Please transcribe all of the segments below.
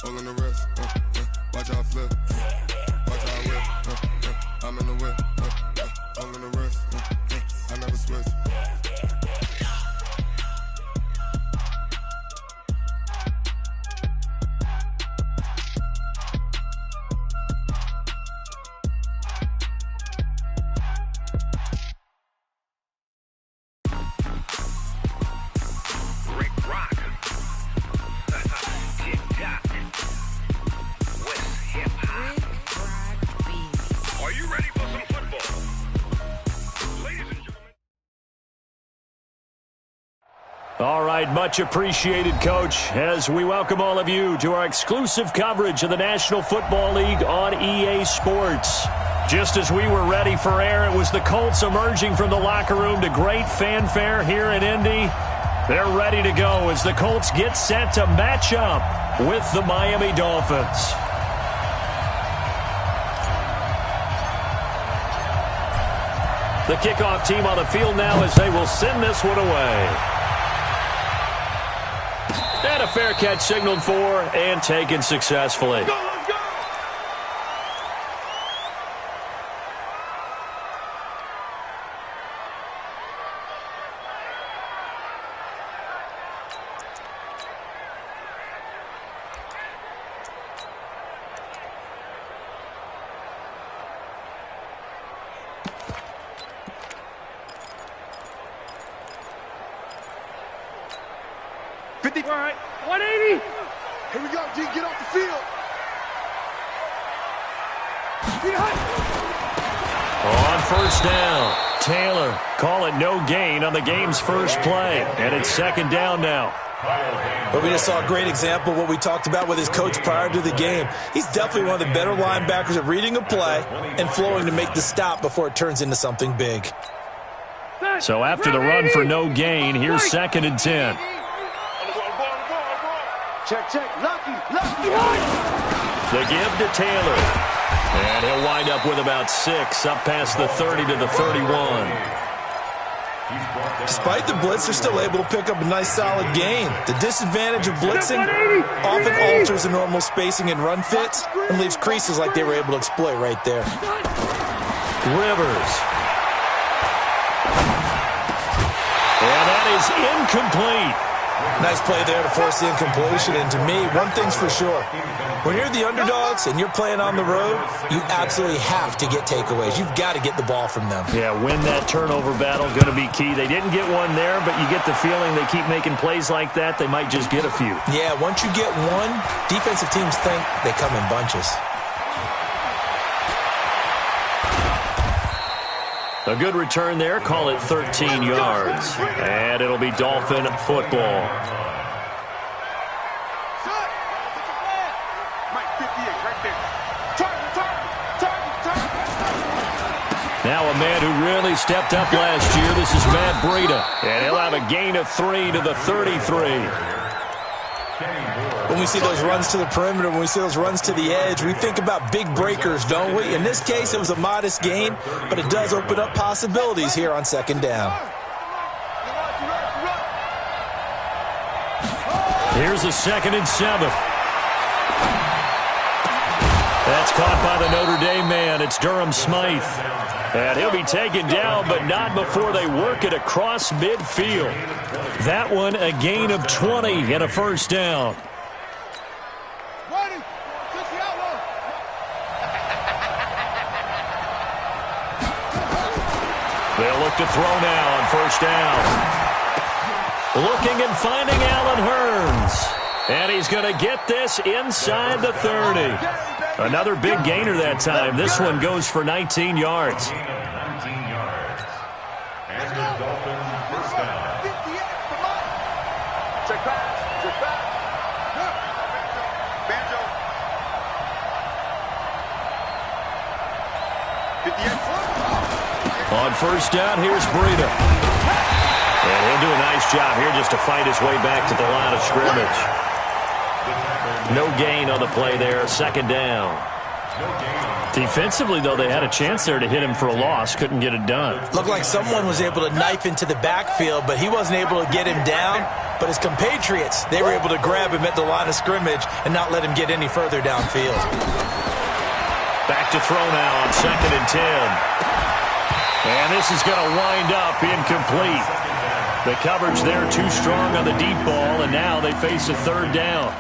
Pulling the wrist, watch how I flip, watch how I whip, I'm in the whip, pulling the wrist, I never switch. All right, much appreciated, Coach, as we welcome all of you to our exclusive coverage of the National Football League on EA Sports. Just as we were ready for air, it was the Colts emerging from the locker room to great fanfare here in Indy. They're ready to go as the Colts get set to match up with the Miami Dolphins. The kickoff team on the field now as they will send this one away. And a fair catch signaled for and taken successfully. Let's go! All right, 180. Here we go, G. Get off the field. On first down, Taylor call it no gain on the game's first play. And it's second down now. But we just saw a great example of what we talked about with his coach prior to the game. He's definitely one of the better linebackers at reading a play and flowing to make the stop before it turns into something big. So after the run for no gain, here's second and 10. Check, lucky. The give to Taylor. And he'll wind up with about 6, up past the 30 to the 31. Despite the blitz, they're still able to pick up a nice solid gain. The disadvantage of blitzing often alters the normal spacing and run fits and leaves creases like they were able to exploit right there. Rivers. And that is incomplete. Nice play there to force the incompletion. And to me, one thing's for sure. When you're the underdogs and you're playing on the road, you absolutely have to get takeaways. You've got to get the ball from them. Yeah, win that turnover battle, going to be key. They didn't get one there, but you get the feeling they keep making plays like that, they might just get a few. Yeah, once you get one, defensive teams think they come in bunches. A good return there. Call it 13 yards. And it'll be Dolphin football. Now a man who really stepped up last year. This is Matt Breida. And he'll have a gain of 3 to the 33. When we see those runs to the perimeter, when we see those runs to the edge, we think about big breakers, don't we? In this case, it was a modest gain, but it does open up possibilities here on second down. Here's a 2nd and 7. That's caught by the Notre Dame man. It's Durham Smythe. And he'll be taken down, but not before they work it across midfield. That one, a gain of 20 and a first down. They'll look to throw now on first down. Looking and finding Allen Hurns. And he's going to get this inside the 30. Another big gainer that time. This one goes for 19 yards. On first down, here's Breida. And he'll do a nice job here just to fight his way back to the line of scrimmage. No gain on the play there, second down. Defensively, though, they had a chance there to hit him for a loss. Couldn't get it done. Looked like someone was able to knife into the backfield, but he wasn't able to get him down. But his compatriots, they were able to grab him at the line of scrimmage and not let him get any further downfield. Back to throw now on 2nd and 10. And this is going to wind up incomplete. The coverage there too strong on the deep ball, and now they face a 3rd down.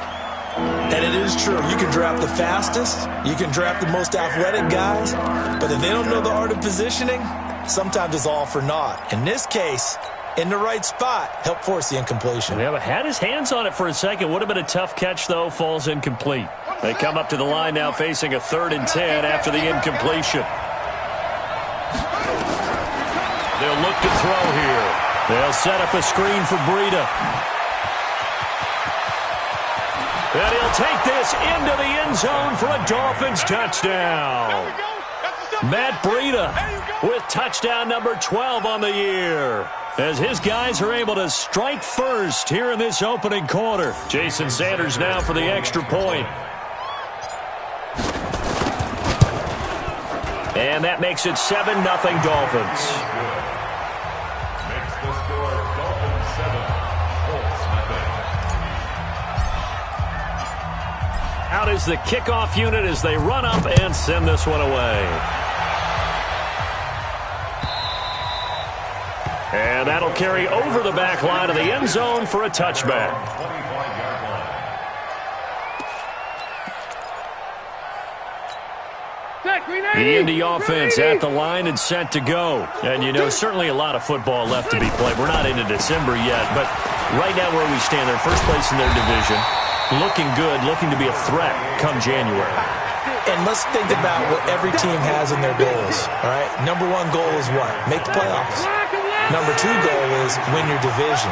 And it is true. You can draft the fastest. You can draft the most athletic guys. But if they don't know the art of positioning, sometimes it's all for naught. In this case, in the right spot, helped force the incompletion. Yeah, but had his hands on it for a second. Would have been a tough catch, though. Falls incomplete. They come up to the line now facing a 3rd and 10 after the incompletion. They'll look to throw here. They'll set up a screen for Breida. And he'll take this into the end zone for a Dolphins touchdown. Matt Breida with touchdown number 12 on the year, as his guys are able to strike first here in this opening quarter. Jason Sanders now for the extra point. And that makes it 7-0 Dolphins. Out is the kickoff unit as they run up and send this one away. And that'll carry over the back line of the end zone for a touchback. The Indy offense at the line and set to go. And, you know, certainly a lot of football left to be played. We're not into December yet, but right now where we stand, they're first place in their division. Looking good, looking to be a threat come January. And let's think about what every team has in their goals, all right? Number 1 goal is what? Make the playoffs. Number 2 goal is win your division.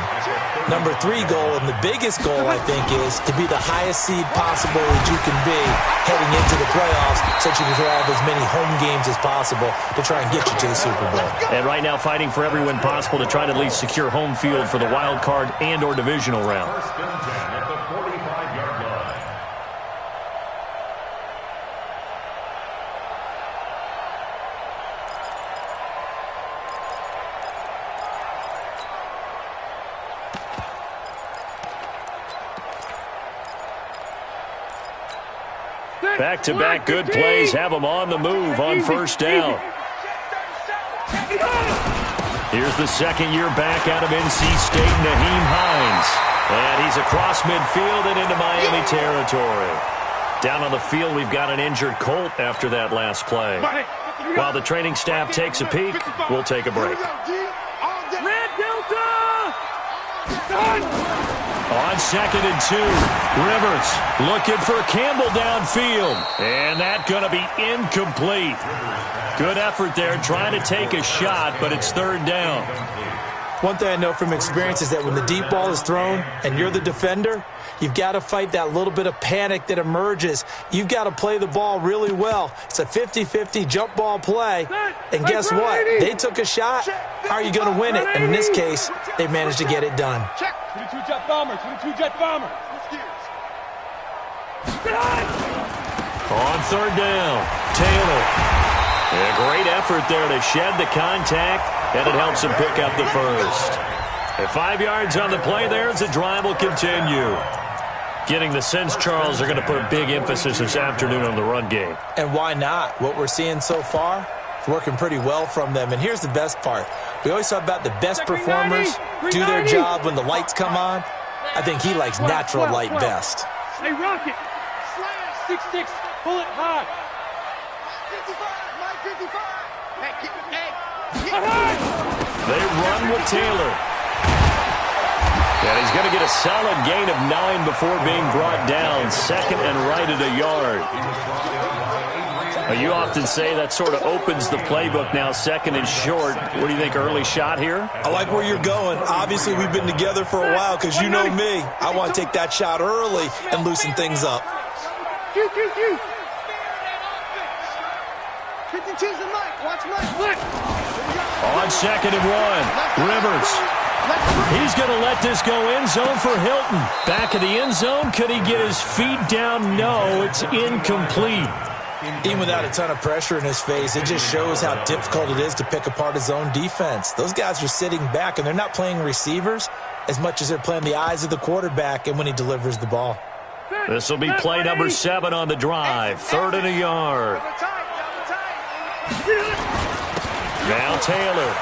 Number 3 goal, and the biggest goal, I think, is to be the highest seed possible that you can be heading into the playoffs so that you can have as many home games as possible to try and get you to the Super Bowl. And right now fighting for every win possible to try to at least secure home field for the wild card and or divisional round. Back-to-back good plays have them on the move on 1st down. Here's the 2nd-year back out of NC State, Nyheim Hines. And he's across midfield and into Miami territory. Down on the field, we've got an injured Colt after that last play. While the training staff takes a peek, we'll take a break. Red Delta! On 2nd and 2, Rivers looking for Campbell downfield. And that's going to be incomplete. Good effort there, trying to take a shot, but it's 3rd down. One thing I know from experience is that when the deep ball is thrown and you're the defender, you've got to fight that little bit of panic that emerges. You've got to play the ball really well. It's a 50-50 jump ball play. And guess what? They took a shot. How are you going to win it? And in this case, they managed to get it done. 22 jet bomber, 22 jet bomber. On 3rd down, Taylor. A great effort there to shed the contact, and it helps him pick up the first. At 5 yards on the play there as the drive will continue. Getting the sense, Charles, are going to put a big emphasis this afternoon on the run game. And why not? What we're seeing so far is working pretty well from them. And here's the best part. We always talk about the best performers do their job when the lights come on. I think he likes natural light best. Hey, Rocket. 6'6", pull it high. 55. They run with Taylor. And he's going to get a solid gain of 9 before being brought down. 2nd and right at a yard. You often say that sort of opens the playbook now, 2nd and short. What do you think, early shot here? I like where you're going. Obviously, we've been together for a while because you know me. I want to take that shot early and loosen things up. 52's the Mike. Watch Mike. On 2nd and 1, Rivers. He's going to let this go end zone for Hilton. Back of the end zone. Could he get his feet down? No, it's incomplete. Even without a ton of pressure in his face, it just shows how difficult it is to pick apart his own defense. Those guys are sitting back, and they're not playing receivers as much as they're playing the eyes of the quarterback and when he delivers the ball. This will be play number 7 on the drive. 3rd and a yard. Now Taylor.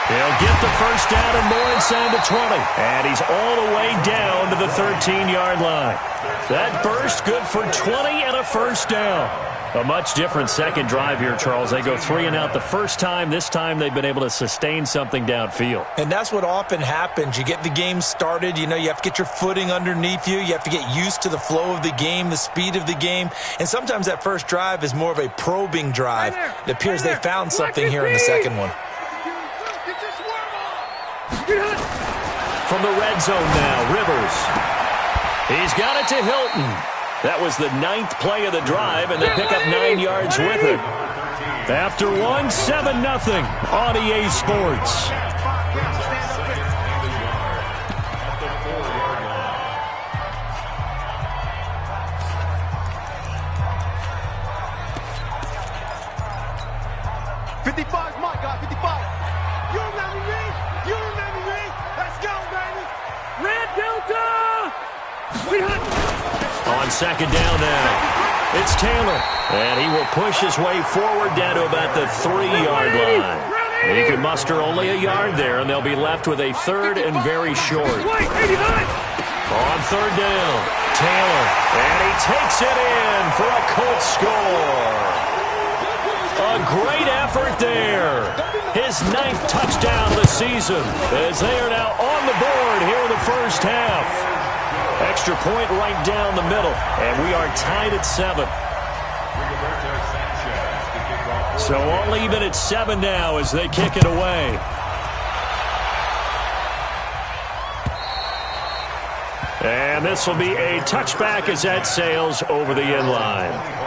He'll get the first down and more inside the 20. And he's all the way down to the 13-yard line. That burst good for 20 and a first down. A much different second drive here, Charles. They go 3 and out the first time. This time they've been able to sustain something downfield. And that's what often happens. You get the game started. You know, you have to get your footing underneath you. You have to get used to the flow of the game, the speed of the game. And sometimes that first drive is more of a probing drive. It appears they found something here in the second one. From the red zone now, Rivers. He's got it to Hilton. That was the 9th play of the drive, and they pick up 9 yards with it. After 1, 7-0 on EA Sports. On second down now, it's Taylor, and he will push his way forward down to about the 3-yard line. He can muster only a yard there, and they'll be left with a 3rd and very short. On 3rd down, Taylor, and he takes it in for a Colts score. A great effort there. His 9th touchdown of the season, as they are now on the board here in the first half. Extra point right down the middle, and we are tied at 7. So all even at 7 now as they kick it away. And this will be a touchback as that sails over the end line.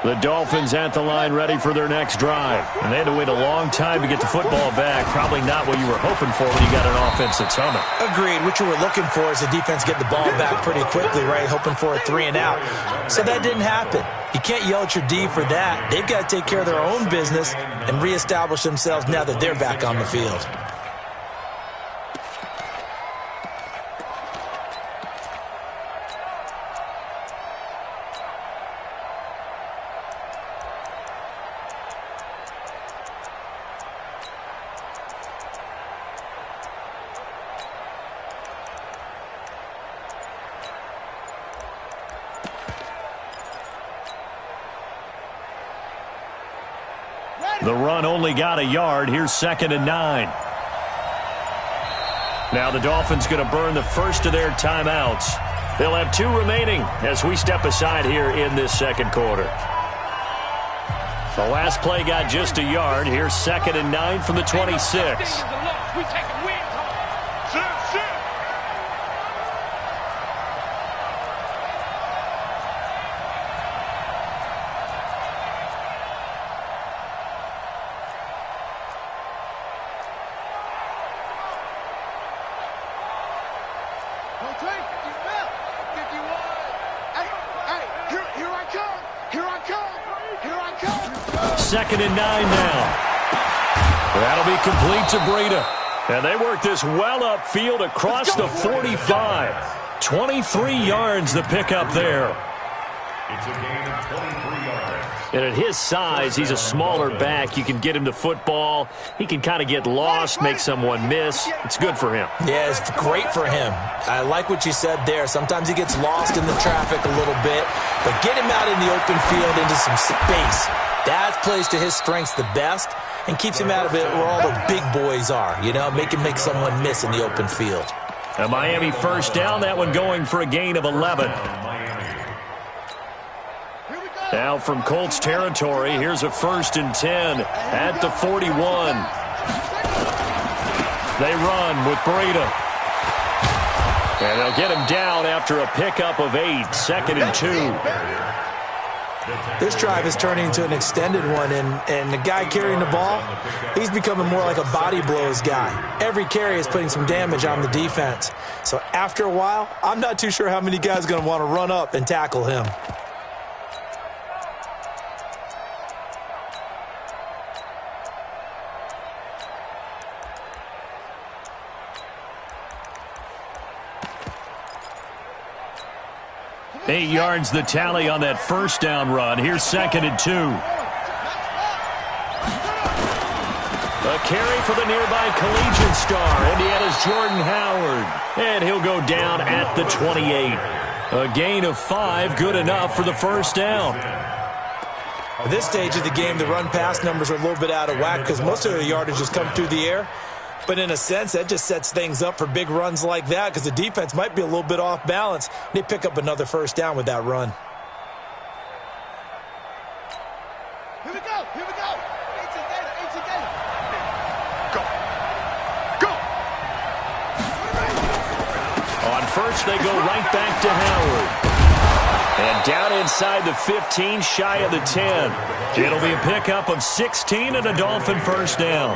The Dolphins at the line ready for their next drive. And they had to wait a long time to get the football back. Probably not what you were hoping for when you got an offense that's humming. Agreed. What you were looking for is the defense get the ball back pretty quickly, right? Hoping for a 3 and out. So that didn't happen. You can't yell at your D for that. They've got to take care of their own business and reestablish themselves now that they're back on the field. The run only got a yard. Here's 2nd and 9. Now the Dolphins going to burn the first of their timeouts. They'll have 2 remaining as we step aside here in this second quarter. The last play got just a yard. Here's 2nd and 9 from the 26. Second and 9 now. That'll be complete to Breida. And they work this well upfield across the 45. 23 yards the pickup there. It's a gain of 23 yards. And at his size, he's a smaller back. You can get him to football. He can kind of get lost, make someone miss. It's good for him. Yeah, it's great for him. I like what you said there. Sometimes he gets lost in the traffic a little bit, but get him out in the open field into some space. That plays to his strengths the best and keeps him out of it where all the big boys are, you know, make someone miss in the open field. A Miami first down, that one going for a gain of 11. Now from Colts territory, here's a 1st and 10 at the 41. They run with Breida. And they'll get him down after a pickup of 8, 2nd and 2. This drive is turning into an extended one, and the guy carrying the ball, he's becoming more like a body blows guy. Every carry is putting some damage on the defense. So after a while, I'm not too sure how many guys are going to want to run up and tackle him. Eight yards the tally on that first down run. Here's 2nd and 2. A carry for the nearby collegiate star, Indiana's Jordan Howard. And he'll go down at the 28. A gain of 5, good enough for the first down. At this stage of the game, the run-pass numbers are a little bit out of whack because most of the yardage has come through the air. But in a sense, that just sets things up for big runs like that because the defense might be a little bit off balance. They pick up another first down with that run. Here we go. Here we go. 18 Gator. Go. On first, they go right back to Howard. And down inside the 15, shy of the 10. It'll be a pickup of 16 and a Dolphin first down.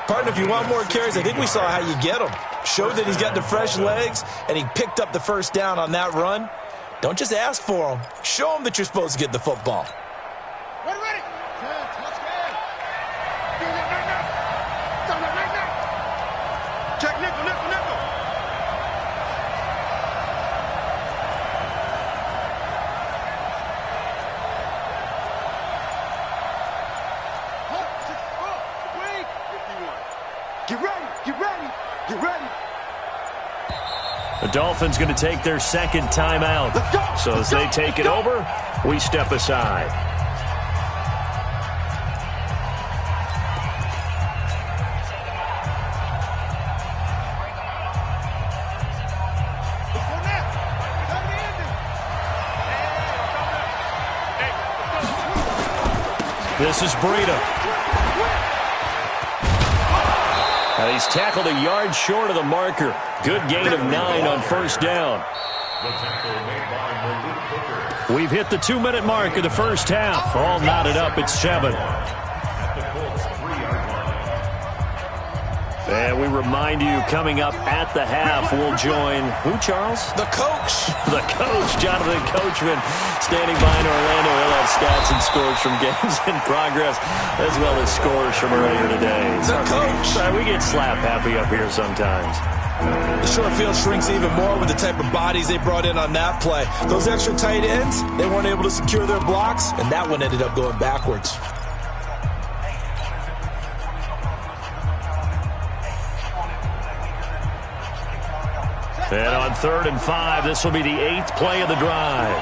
Partner, if you want more carries, I think we saw how you get them. Showed that he's got the fresh legs, and he picked up the first down on that run. Don't just ask for them. Show them that you're supposed to get the football. Ready. Touchdown. Check nickel. Get ready. The Dolphins going to take their second timeout. So as they take it over, we step aside. This is Breida. He's tackled a yard short of the marker. Good gain of 9 on first down. We've hit the 2-minute mark of the first half. All knotted up at 7. And we remind you, coming up at the half, we'll join who, Charles? The coach. The coach, Jonathan Coachman, standing by in Orlando. He'll have stats and scores from games in progress, as well as scores from earlier today. The coach. Sorry, we get slap happy up here sometimes. The short field shrinks even more with the type of bodies they brought in on that play. Those extra tight ends, they weren't able to secure their blocks, and that one ended up going backwards. And on 3rd and 5, this will be the 8th play of the drive.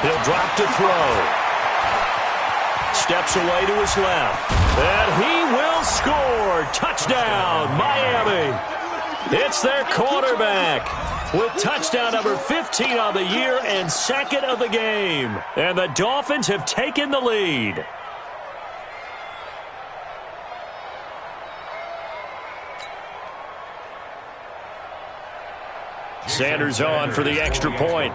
He'll drop to throw. Steps away to his left. And he will score. Touchdown, Miami. It's their quarterback with touchdown number 15 on the year and 2nd of the game. And the Dolphins have taken the lead. Sanders on for the extra point.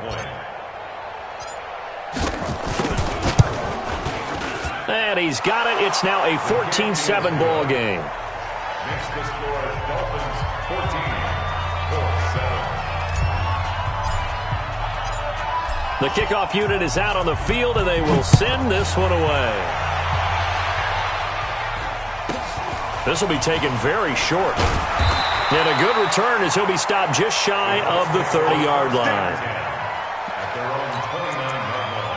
And he's got it. It's now a 14-7 ball game. Next to score, Dolphins 14. The kickoff unit is out on the field, and they will send this one away. This will be taken very short. And a good return as he'll be stopped just shy of the 30-yard line. At their own 29-yard line.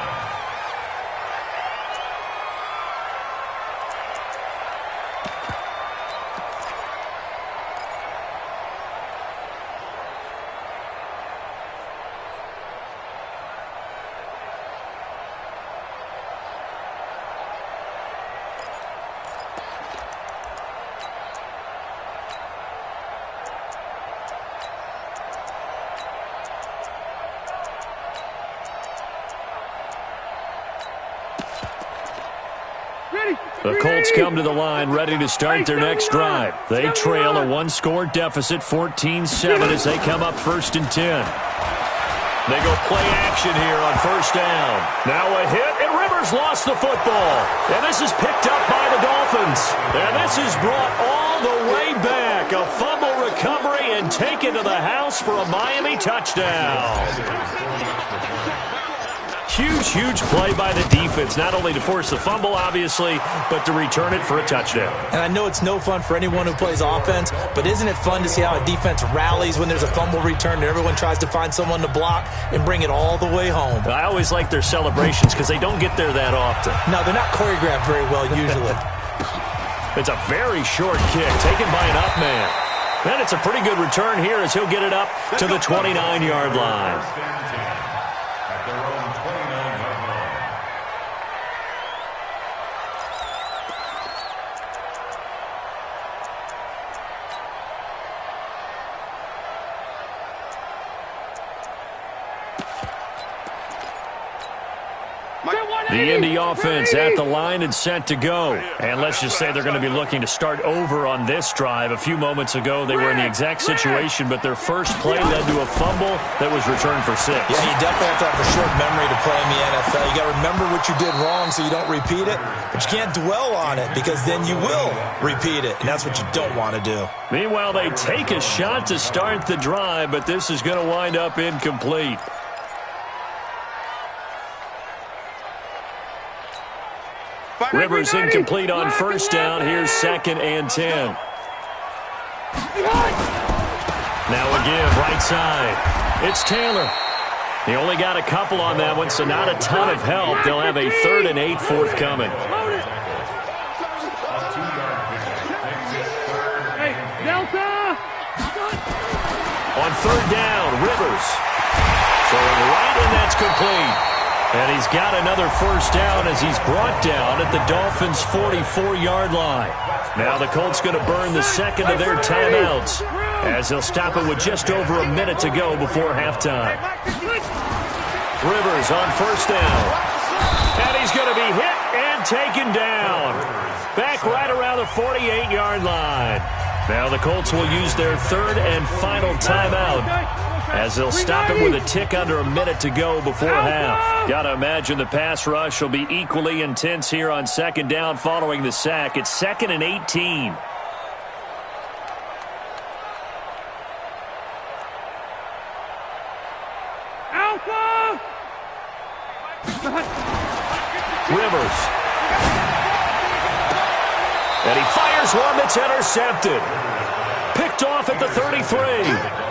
The Colts come to the line ready to start their next drive. They trail a one-score deficit, 14-7, as they come up 1st and 10. They go play action here on 1st down. Now a hit, and Rivers lost the football. And this is picked up by the Dolphins. And this is brought all the way back. A fumble recovery and taken to the house for a Miami touchdown. Huge play by the defense, not only to force the fumble, obviously, but to return it for a touchdown. And I know it's no fun for anyone who plays offense, but isn't it fun to see how a defense rallies when there's a fumble return and everyone tries to find someone to block and bring it all the way home? I always like their celebrations because they don't get there that often. No, they're not choreographed very well usually. It's a very short kick taken by an up man. And it's a pretty good return here as he'll get it up to the 29-yard line. The Indy offense at the line and set to go. And let's just say they're going to be looking to start over on this drive. A few moments ago, they were in the exact situation, but their first play led to a fumble that was returned for 6. Yeah, you definitely have to have a short memory to play in the NFL. You got to remember what you did wrong so you don't repeat it, but you can't dwell on it because then you will repeat it, and that's what you don't want to do. Meanwhile, they take a shot to start the drive, but this is going to wind up incomplete. Rivers incomplete on 1st down. Here's 2nd and 10. Now a give, right side. It's Taylor. He only got a couple on that one, so not a ton of help. They'll have a 3rd and 8 forthcoming. On 3rd down, Rivers. Throwing right, and that's complete. And he's got another 1st down as he's brought down at the Dolphins' 44-yard line. Now the Colts going to burn the 2nd of their timeouts as they'll stop it with just over a minute to go before halftime. Rivers on 1st down. And he's going to be hit and taken down. Back right around the 48-yard line. Now the Colts will use their 3rd and final timeout as they'll stop it with a tick under a minute to go before half. Got to imagine the pass rush will be equally intense here on 2nd down following the sack. It's 2nd and 18. Rivers. And he fires one that's intercepted. Picked off at the 33.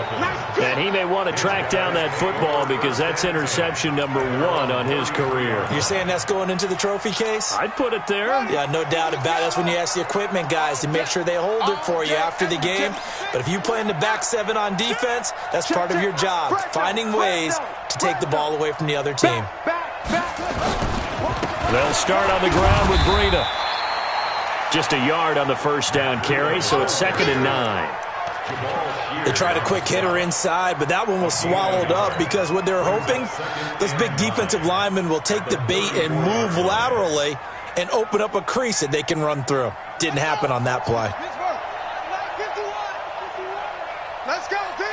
And he may want to track down that football because that's interception number 1 on his career. You're saying that's going into the trophy case? I'd put it there. Yeah, no doubt about it. That's when you ask the equipment guys to make sure they hold it for you after the game. But if you play in the back 7 on defense, that's part of your job, finding ways to take the ball away from the other team. They'll start on the ground with Breida. Just a yard on the 1st down carry, so it's 2nd and 9. They tried a quick hitter inside, but that one was swallowed up because what they're hoping, those big defensive linemen will take the bait and move laterally and open up a crease that they can run through. Didn't happen on that play. Let's go, D.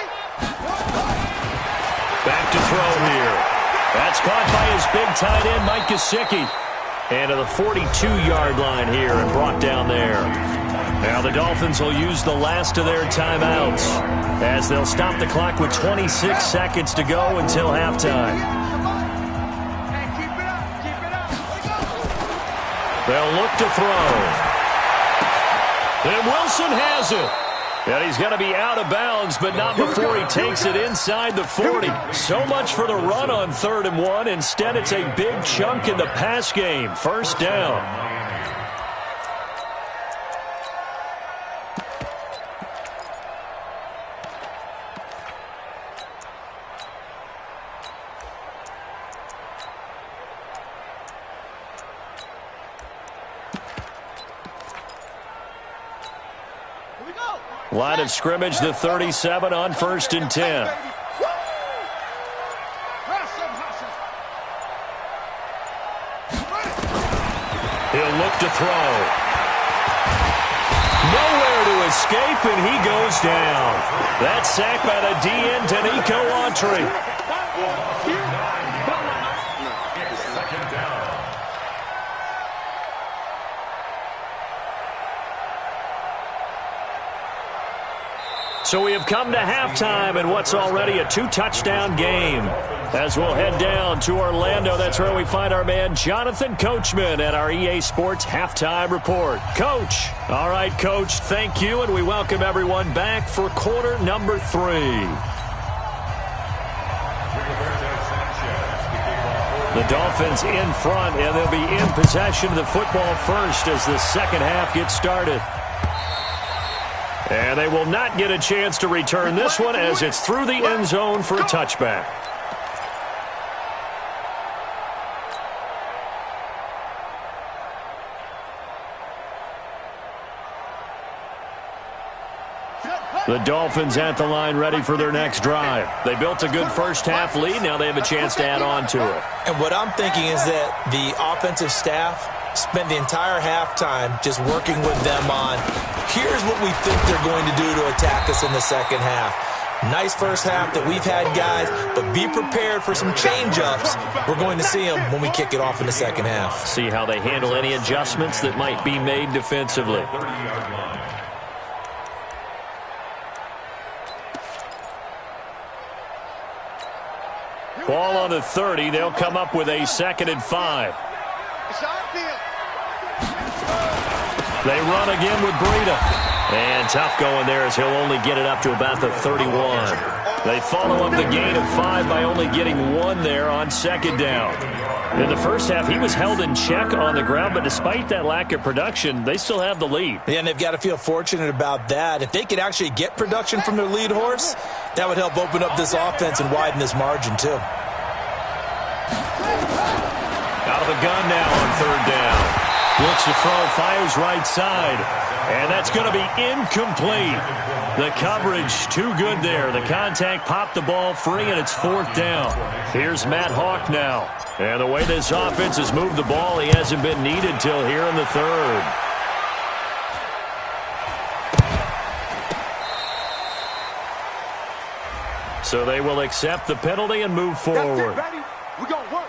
Back to throw here. That's caught by his big tight end, Mike Gesicki. And to the 42-yard line here and brought down there. Now the Dolphins will use the last of their timeouts as they'll stop the clock with 26 seconds to go until halftime. They'll look to throw. And Wilson has it. And he's going to be out of bounds, but not before he takes it inside the 40. So much for the run on 3rd and 1. Instead, it's a big chunk in the pass game. 1st down. Line of scrimmage, the 37 on 1st and 10. He'll He'll look to throw. Nowhere to escape, and he goes down. That's sacked by the DN, Danico Autry. Second down. So we have come to halftime in what's already a 2-touchdown game. As we'll head down to Orlando, that's where we find our man Jonathan Coachman at our EA Sports Halftime Report. Coach. All right, Coach, thank you, and we welcome everyone back for quarter number 3. The Dolphins in front, and they'll be in possession of the football first as the second half gets started. And they will not get a chance to return this one as it's through the end zone for a touchback. The Dolphins at the line ready for their next drive. They built a good first half lead. Now they have a chance to add on to it. And what I'm thinking is that the offensive staff spent the entire halftime just working with them on, here's what we think they're going to do to attack us in the second half. Nice first half that we've had, guys, but be prepared for some change-ups. We're going to see them when we kick it off in the second half. See how they handle any adjustments that might be made defensively. Ball on the 30. They'll come up with a 2nd and 5. They run again with Breida. And tough going there as he'll only get it up to about the 31. They follow up the gain of 5 by only getting 1 there on 2nd down. In the first half, he was held in check on the ground, but despite that lack of production, they still have the lead. Yeah, and they've got to feel fortunate about that. If they could actually get production from their lead horse, that would help open up this offense and widen this margin, too. Out of the gun now on 3rd down. Looks to throw, fires right side. And that's going to be incomplete. The coverage too good there. The contact popped the ball free, and it's 4th down. Here's Matt Hawk now. And the way this offense has moved the ball, he hasn't been needed till here in the 3rd. So they will accept the penalty and move forward. That's it, baby. We're going to work.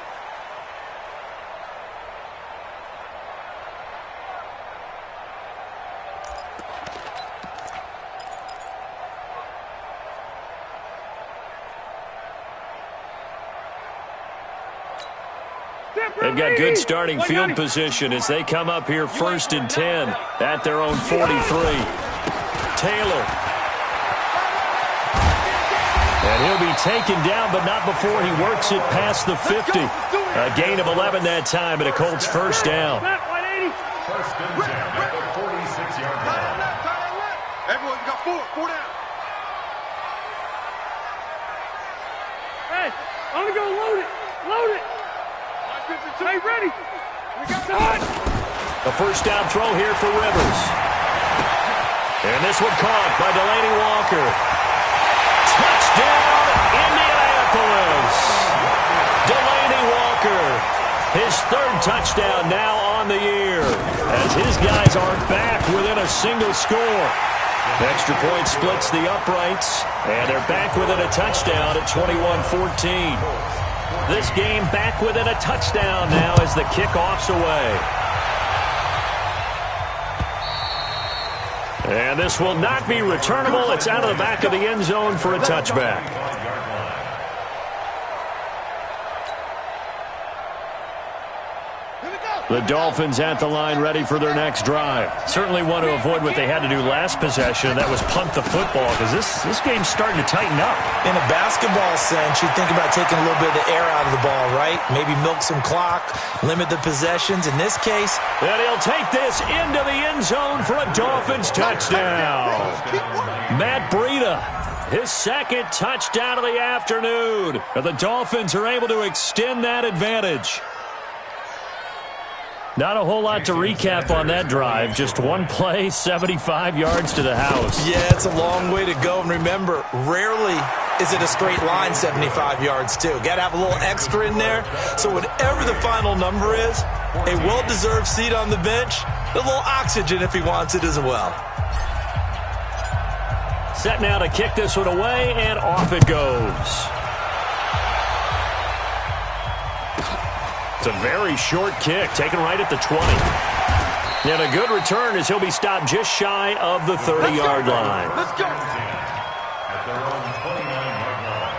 They've got good starting field position as they come up here 1st and 10 at their own 43. Taylor. And he'll be taken down, but not before he works it past the 50. A gain of 11 that time, and a Colts 1st down. 1st and 10 at the 46-yard line. Everyone, you got 4 down. Hey, I'm going to go load it. Load it. Hey, ready. We got it. A 1st down throw here for Rivers. And this one caught by Delaney Walker. Touchdown, Indianapolis. Delaney Walker, his 3rd touchdown now on the year, as his guys are back within a single score. Extra point splits the uprights, and they're back within a touchdown at 21-14. This game back within a touchdown now as the kickoff's away. And this will not be returnable. It's out of the back of the end zone for a touchback. The Dolphins at the line ready for their next drive. Certainly want to avoid what they had to do last possession, and that was punt the football, because this game's starting to tighten up. In a basketball sense, you think about taking a little bit of the air out of the ball, right? Maybe milk some clock, limit the possessions. In this case, and he'll take this into the end zone for a Dolphins touchdown. Matt Breida, his 2nd touchdown of the afternoon. And the Dolphins are able to extend that advantage. Not a whole lot to recap on that drive. Just one play, 75 yards to the house. Yeah, it's a long way to go. And remember, rarely is it a straight line 75 yards, too. Got to have a little extra in there. So whatever the final number is, A well-deserved seat on the bench. A little oxygen if he wants it as well. Set now to kick this one away, and off it goes. It's a very short kick, taken right at the 20. And a good return as he'll be stopped just shy of the 30-yard line. Let's go. At their own 29-yard line.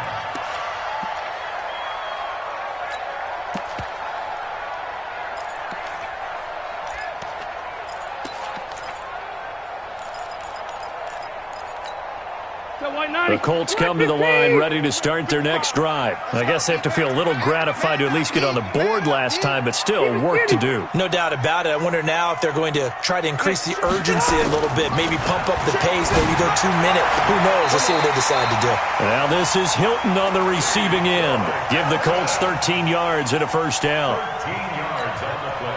The Colts come to the line ready to start their next drive. I guess they have to feel a little gratified to at least get on the board last time, but still work to do. No doubt about it. I wonder now if they're going to try to increase the urgency a little bit, maybe pump up the pace, maybe go 2 minute. Who knows? Let's see what they decide to do. Now this is Hilton on the receiving end. Give the Colts 13 yards and a first down. 13 yards on the play.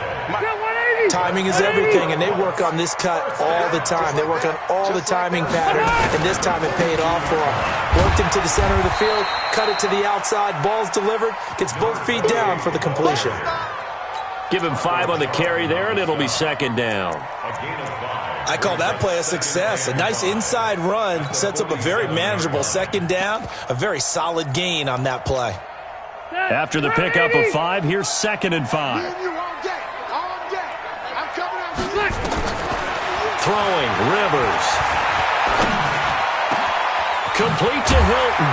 Timing is everything, and they work on this cut all the time. They work on all the timing patterns, and this time it paid off for them. Worked him to the center of the field, cut it to the outside, ball's delivered, gets both feet down for the completion. Give him 5 on the carry there, and it'll be second down. A gain of 5. I call that play a success. A nice inside run sets up a very manageable second down, a very solid gain on that play. After the pickup of 5, here's second and 5. Throwing, Rivers. Complete to Hilton.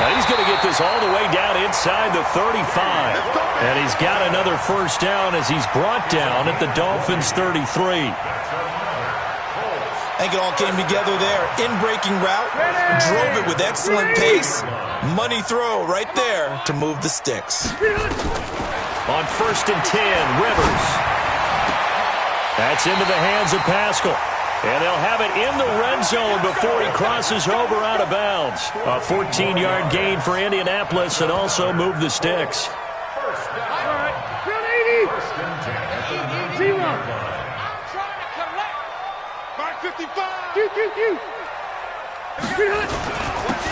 And he's going to get this all the way down inside the 35. And he's got another first down as he's brought down at the Dolphins' 33. I think it all came together there. In-breaking route, drove it with excellent pace. Money throw right there to move the sticks. On 1st and 10, Rivers. That's into the hands of Pascal. And they'll have it in the red zone before he crosses over out of bounds. A 14-yard gain for Indianapolis and also move the sticks. First down. All right. 80. First and 10 at their own Zero. 30-yard line. I'm trying to collect. 555.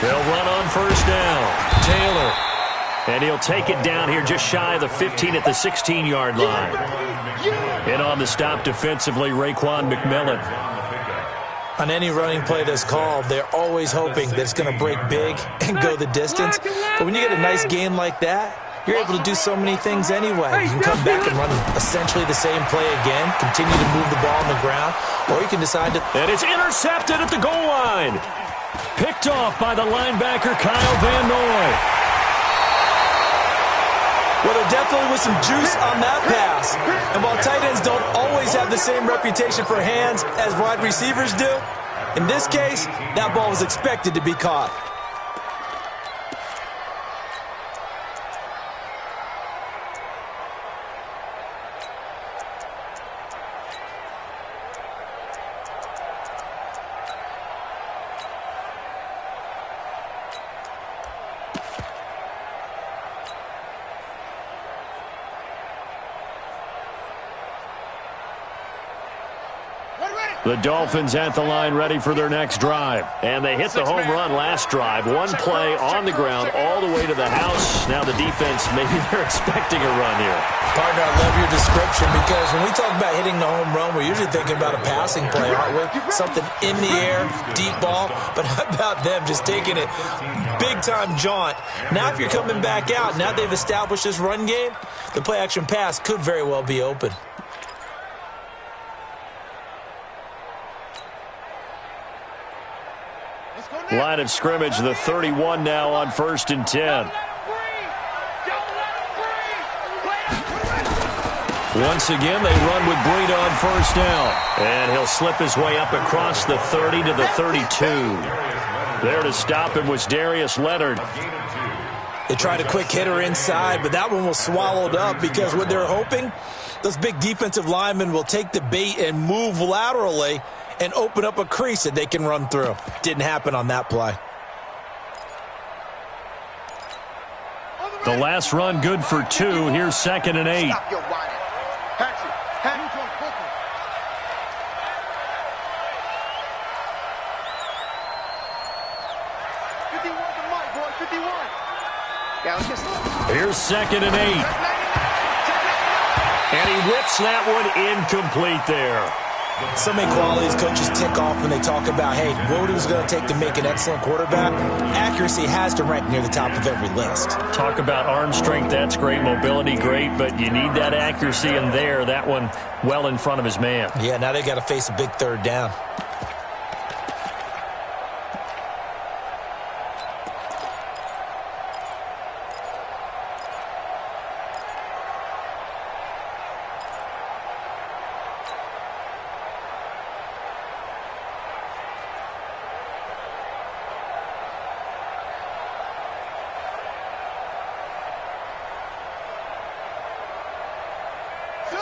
They'll run on first down. Taylor. And he'll take it down here just shy of the 15 at the 16-yard line. And on the stop defensively, Raekwon McMillan. On any running play that's called, they're always hoping that it's going to break big and go the distance. But when you get a nice gain like that, you're able to do so many things anyway. You can come back and run essentially the same play again, continue to move the ball on the ground, or you can decide to... And it's intercepted at the goal line. Picked off by the linebacker, Kyle Van Noy. Well, there definitely was some juice on that pass. And while tight ends don't always have the same reputation for hands as wide receivers do, in this case, that ball was expected to be caught. The Dolphins at the line ready for their next drive. And they hit the home run last drive. One play on the ground all the way to the house. Now the defense, maybe they're expecting a run here. Partner, I love your description because when we talk about hitting the home run, we're usually thinking about a passing play, aren't we? Something in the air, deep ball. But how about them just taking it big-time jaunt? Now if you're coming back out, now they've established this run game, the play-action pass could very well be open. Line of scrimmage, the 31 now on 1st and 10. Once again, they run with Breida on first down. And he'll slip his way up across the 30 to the 32. There to stop him was Darius Leonard. They tried a quick hitter inside, but that one was swallowed up because what they're hoping, those big defensive linemen will take the bait and move laterally and open up a crease that they can run through. Didn't happen on that play. The last run good for 2. Here's 2nd and 8. Stop your whining. Pass it. Hand it to him quickly. 51 to Mike, boy. 51. Yeah, let's get started. Here's 2nd and 8. And he whips that one incomplete there. So many qualities coaches tick off when they talk about, hey, what is it going to take to make an excellent quarterback? Accuracy has to rank near the top of every list. Talk about arm strength, that's great. Mobility, great. But you need that accuracy in there. That one well in front of his man. Yeah, now they got to face a big third down.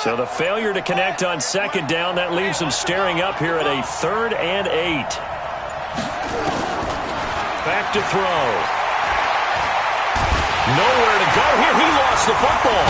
So the failure to connect on second down, that leaves them staring up here at a 3rd and 8. Back to throw. Nowhere to go here. He lost the football.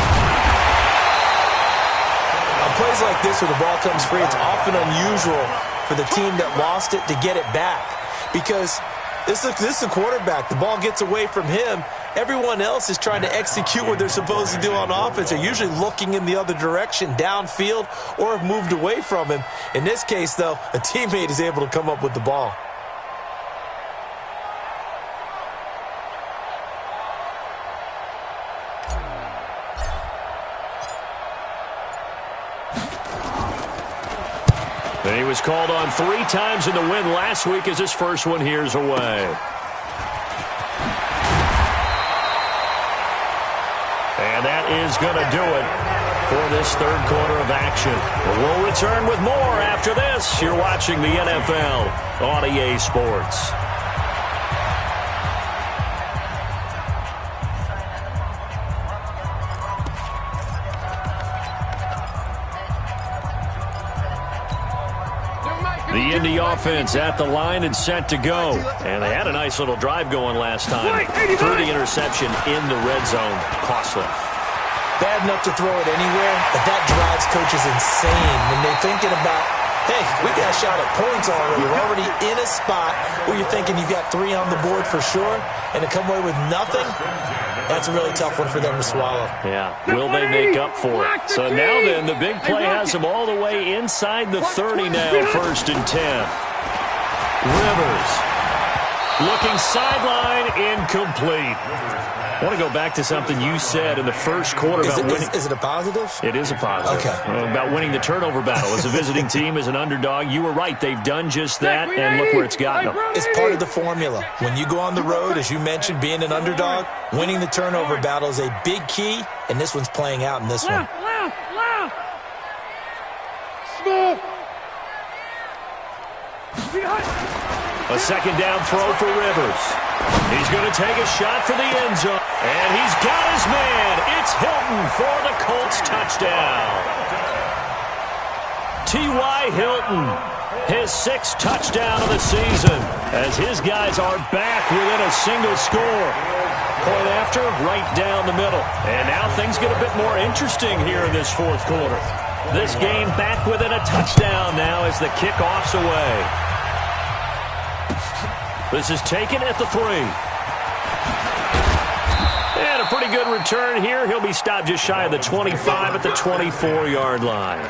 On plays like this where the ball comes free, it's often unusual for the team that lost it to get it back. Because this is a quarterback. The ball gets away from him. Everyone else is trying to execute what they're supposed to do on offense. They're usually looking in the other direction, downfield, or have moved away from him. In this case, though, a teammate is able to come up with the ball. And he was called on 3 times in the win last week as his first one here's away. And that is going to do it for this third quarter of action. We'll return with more after this. You're watching the NFL on EA Sports. The Indy offense at the line and set to go. And they had a nice little drive going last time. Threw the interception in the red zone. Costly. Bad enough to throw it anywhere, but that drives coaches insane when they're thinking about, hey, we got a shot at points already. We're already in a spot where you're thinking you got 3 on the board for sure, and to come away with nothing, that's a really tough one for them to swallow. Yeah. Will they make up for it? So now then, the big play has them all the way inside the 30 now, 1st and 10. Rivers looking sideline, incomplete. I want to go back to something you said in the first quarter about winning. Is it a positive? It is a positive. Okay. About winning the turnover battle. As a visiting team, as an underdog, you were right. They've done just that, and look where it's gotten them. It's part of the formula. When you go on the road, as you mentioned, being an underdog, winning the turnover battle is a big key, and this one's playing out in this one. A second down throw for Rivers. He's going to take a shot for the end zone. And he's got his man. It's Hilton for the Colts touchdown. T.Y. Hilton, his 6th touchdown of the season, as his guys are back within a single score. Point after, right down the middle. And now things get a bit more interesting here in this 4th quarter. This game back within a touchdown now as the kickoff's away. This is taken at the 3. And a pretty good return here. He'll be stopped just shy of the 25 at the 24-yard line.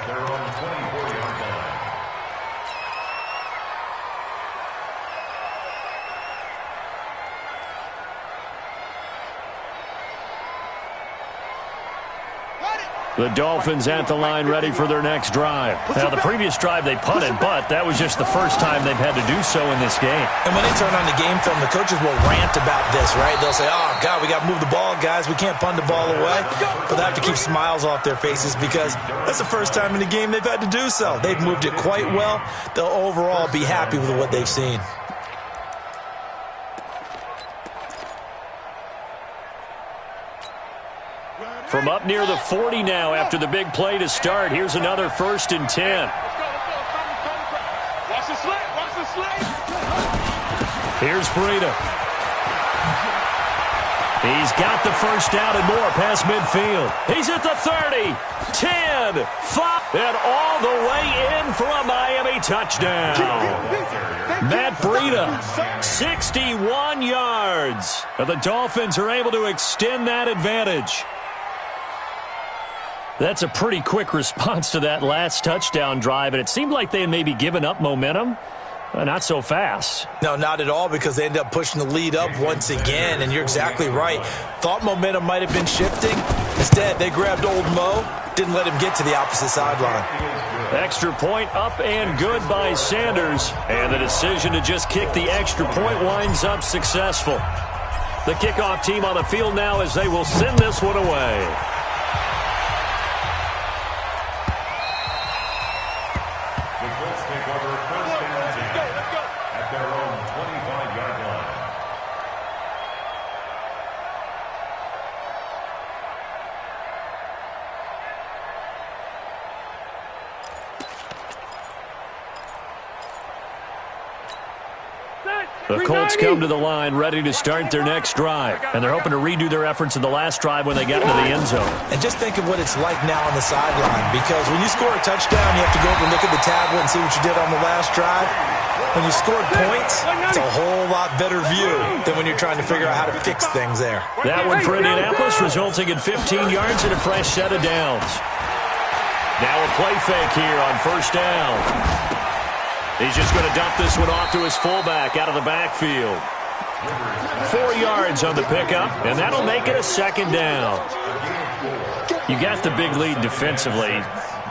The Dolphins at the line ready for their next drive. Now, the previous drive they punted, but that was just the first time they've had to do so in this game. And when they turn on the game film, the coaches will rant about this, right? They'll say, oh, God, we got to move the ball, guys. We can't punt the ball away. But they have to keep smiles off their faces because that's the first time in the game they've had to do so. They've moved it quite well. They'll overall be happy with what they've seen. From up near the 40 now after the big play to start. Here's another 1st and 10. Watch the slant. Watch the slant. Here's Breida. He's got the first down and more past midfield. He's at the 30, 10, 5, and all the way in for a Miami touchdown. Matt Breida, 61 yards. And the Dolphins are able to extend that advantage. That's a pretty quick response to that last touchdown drive, and it seemed like they had maybe given up momentum. Not so fast. No, not at all, because they ended up pushing the lead up once again, and you're exactly right. Thought momentum might have been shifting. Instead, they grabbed old Mo, didn't let him get to the opposite sideline. Extra point up and good by Sanders, and the decision to just kick the extra point winds up successful. The kickoff team on the field now as they will send this one away. The Colts come to the line ready to start their next drive, and they're hoping to redo their efforts in the last drive when they got into the end zone. And just think of what it's like now on the sideline, because when you score a touchdown, you have to go over and look at the tablet and see what you did on the last drive. When you scored points, it's a whole lot better view than when you're trying to figure out how to fix things there. That one for Indianapolis, resulting in 15 yards and a fresh set of downs. Now a play fake here on first down. He's just going to dump this one off to his fullback out of the backfield. 4 yards on the pickup, and that'll make it a second down. You got the big lead defensively.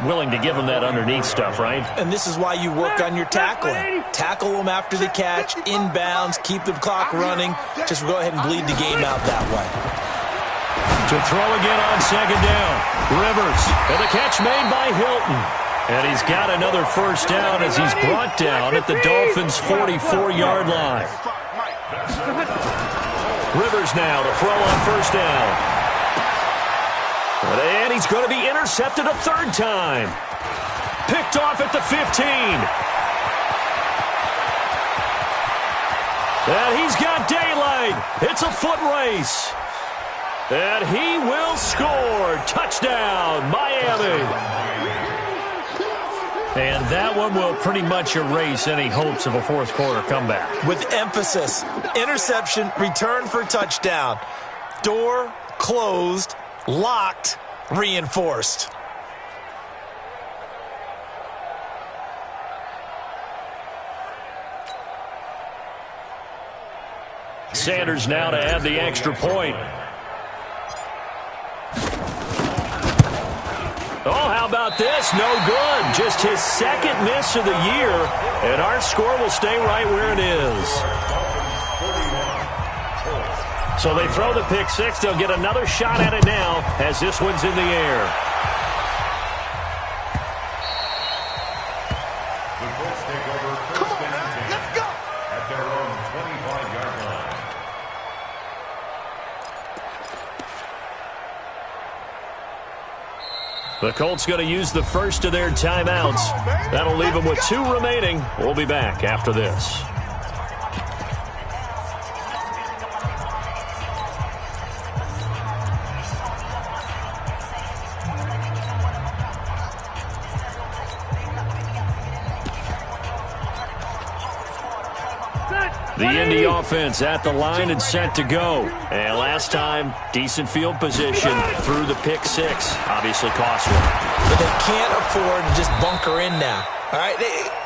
Willing to give them that underneath stuff, right? And this is why you work on your tackling. Tackle them after the catch, inbounds, keep the clock running. Just go ahead and bleed the game out that way. To throw again on second down. Rivers, and the catch made by Hilton. And he's got another first down as he's brought down at the Dolphins' 44-yard line. Rivers now to throw on first down. And he's going to be intercepted a third time. Picked off at the 15. And he's got daylight. It's a foot race. And he will score. Touchdown, Miami. And that one will pretty much erase any hopes of a fourth quarter comeback. With emphasis, interception, return for touchdown. Door closed, locked, reinforced. Sanders now to add the extra point. Oh, how about this? No good. Just his second miss of the year, and our score will stay right where it is. So they throw the pick six. They'll get another shot at it now as this one's in the air. The Colts take over first and 10 at their own 25-yard line. The Colts going to use the first of their timeouts. That'll leave them with 2 remaining. We'll be back after this. The Indy offense at the line and set to go. And last time, decent field position through the pick six. Obviously cost one. But they can't afford to just bunker in now. All right,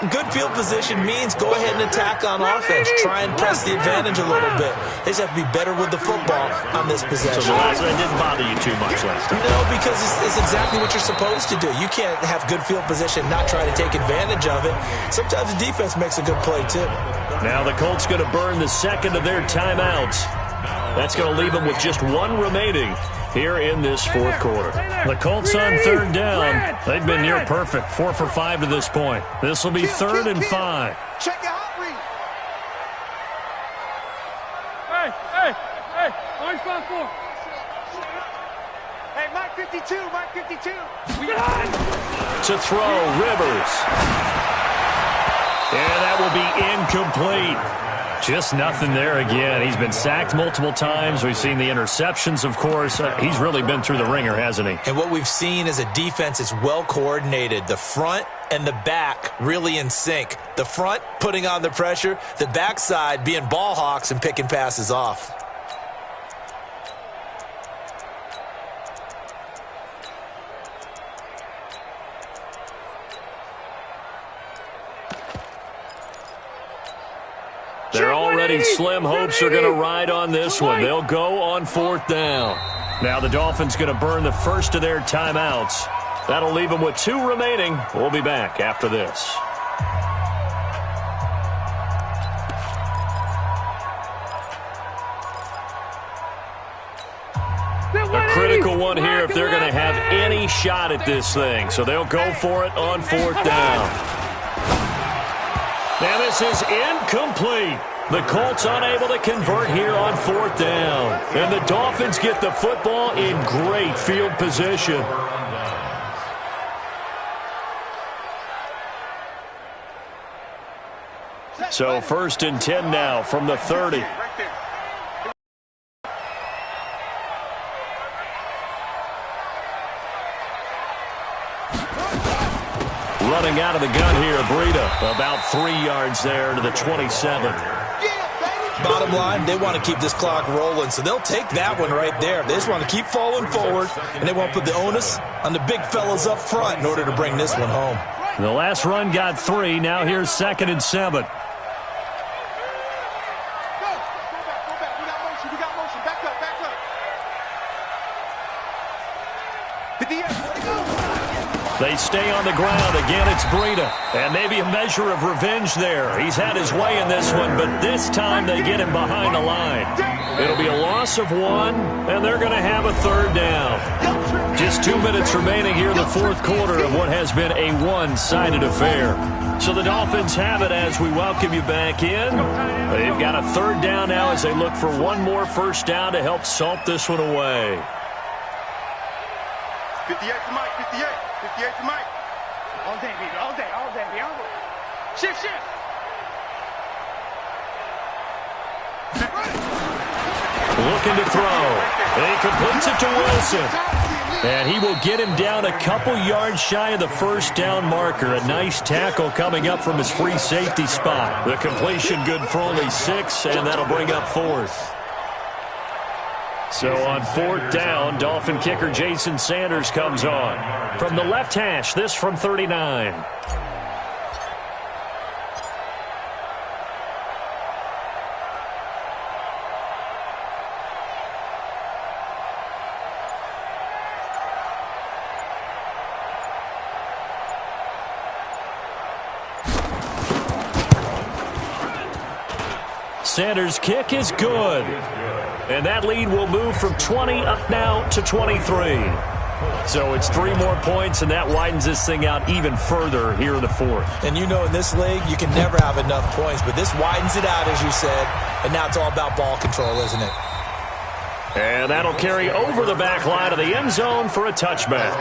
good field position means go ahead and attack on offense. Try and press the advantage a little bit. They just have to be better with the football on this possession. So the last one didn't bother you too much last time? No, because it's exactly what you're supposed to do. You can't have good field position, not try to take advantage of it. Sometimes the defense makes a good play, too. Now the Colts going to burn the second of their timeouts. That's going to leave them with just 1 remaining here in this fourth quarter. The Colts on third down. They've been near perfect, 4 for 5 to this point. This will be 3rd and 5. Check your hot read. Hey, orange spot 4. Hey, Mike 52, Mike 52. To throw, Rivers. And that will be incomplete. Just nothing there again. He's been sacked multiple times. We've seen the interceptions, of course. He's really been through the ringer, hasn't he? And what we've seen is a defense that's well coordinated. The front and the back really in sync. The front putting on the pressure. The backside being ball hawks and picking passes off. already slim hopes are going to ride on this one. They'll go on 4th down. Now the Dolphins going to burn the first of their timeouts. That'll leave them with 2 remaining. We'll be back after this. A critical one here if they're going to have any shot at this thing. So they'll go for it on 4th down. Now this is incomplete. The Colts unable to convert here on 4th down. And the Dolphins get the football in great field position. So 1st and 10 now from the 30. Running out of the gun here, Breida. About 3 yards there to the 27. Bottom line, they want to keep this clock rolling, so they'll take that one right there. They just want to keep falling forward, and they won't put the onus on the big fellas up front in order to bring this one home. The last run got 3. Now here's 2nd and 7. They stay on the ground. Again, it's Breida. And maybe a measure of revenge there. He's had his way in this one, but this time they get him behind the line. It'll be a loss of 1, and they're going to have a 3rd down. Just 2 minutes remaining here in the 4th quarter of what has been a one-sided affair. So the Dolphins have it as we welcome you back in. They've got a 3rd down now as they look for one more first down to help salt this one away. 58 to Mike, 58. 58 to Mike. All day, baby. All day, all day. Shift. Looking to throw. And he completes it to Wilson. And he will get him down a couple yards shy of the first down marker. A nice tackle coming up from his free safety spot. The completion good for only 6, and that'll bring up 4th. So on 4th down, Dolphin kicker Jason Sanders comes on. From the left hash, this from 39. Sanders' kick is good. And that lead will move from 20 up now to 23. So it's 3 more points, and that widens this thing out even further here in the 4th. And you know in this league, you can never have enough points, but this widens it out, as you said, and now it's all about ball control, isn't it? And that'll carry over the back line of the end zone for a touchback.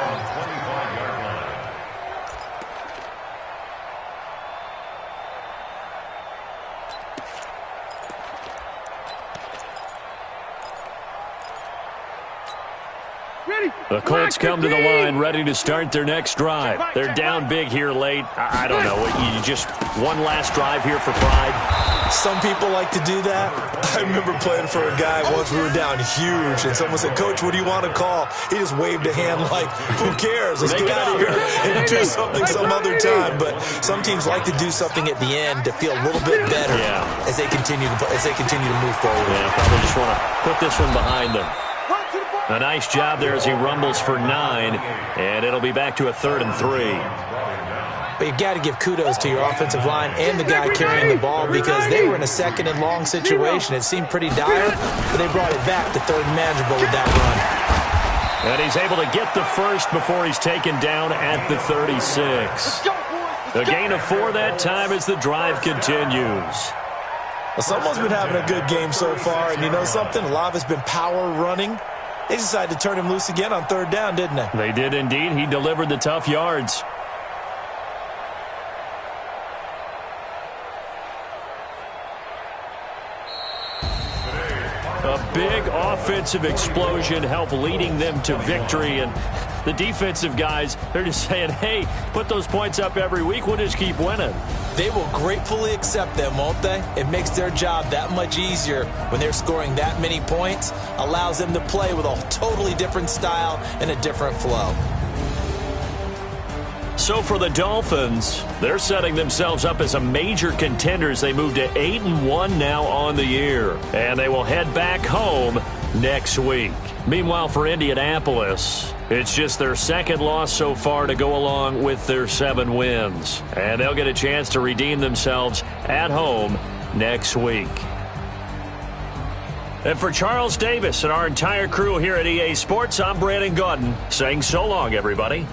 The Colts come to the line ready to start their next drive. They're down big here late. I don't know. You just one last drive here for pride? Some people like to do that. I remember playing for a guy once. We were down huge, and someone said, "Coach, what do you want to call?" He just waved a hand like, "Who cares? Let's get out of here and do something some other time." But some teams like to do something at the end to feel a little bit better as they continue to move forward. Yeah, probably just want to put this one behind them. A nice job there as he rumbles for 9, and it'll be back to a 3rd and 3. But you got to give kudos to your offensive line and the guy carrying the ball because they were in a 2nd and long situation. It seemed pretty dire, but they brought it back to 3rd and manageable with that run. And he's able to get the first before he's taken down at the 36. A gain of 4 that time as the drive continues. Well, someone's been having a good game so far, and you know something? A lot of it's been power running. They decided to turn him loose again on 3rd down, didn't they? They did indeed. He delivered the tough yards. A big offensive explosion helped leading them to victory. And the defensive guys, they're just saying, hey, put those points up every week. We'll just keep winning. They will gratefully accept them, won't they? It makes their job that much easier when they're scoring that many points. Allows them to play with a totally different style and a different flow. So for the Dolphins, they're setting themselves up as a major contender as they move to 8-1 now on the year. And they will head back home next week. Meanwhile, for Indianapolis, it's just their second loss so far to go along with their 7 wins. And they'll get a chance to redeem themselves at home next week. And for Charles Davis and our entire crew here at EA Sports, I'm Brandon Gaudin saying so long, everybody.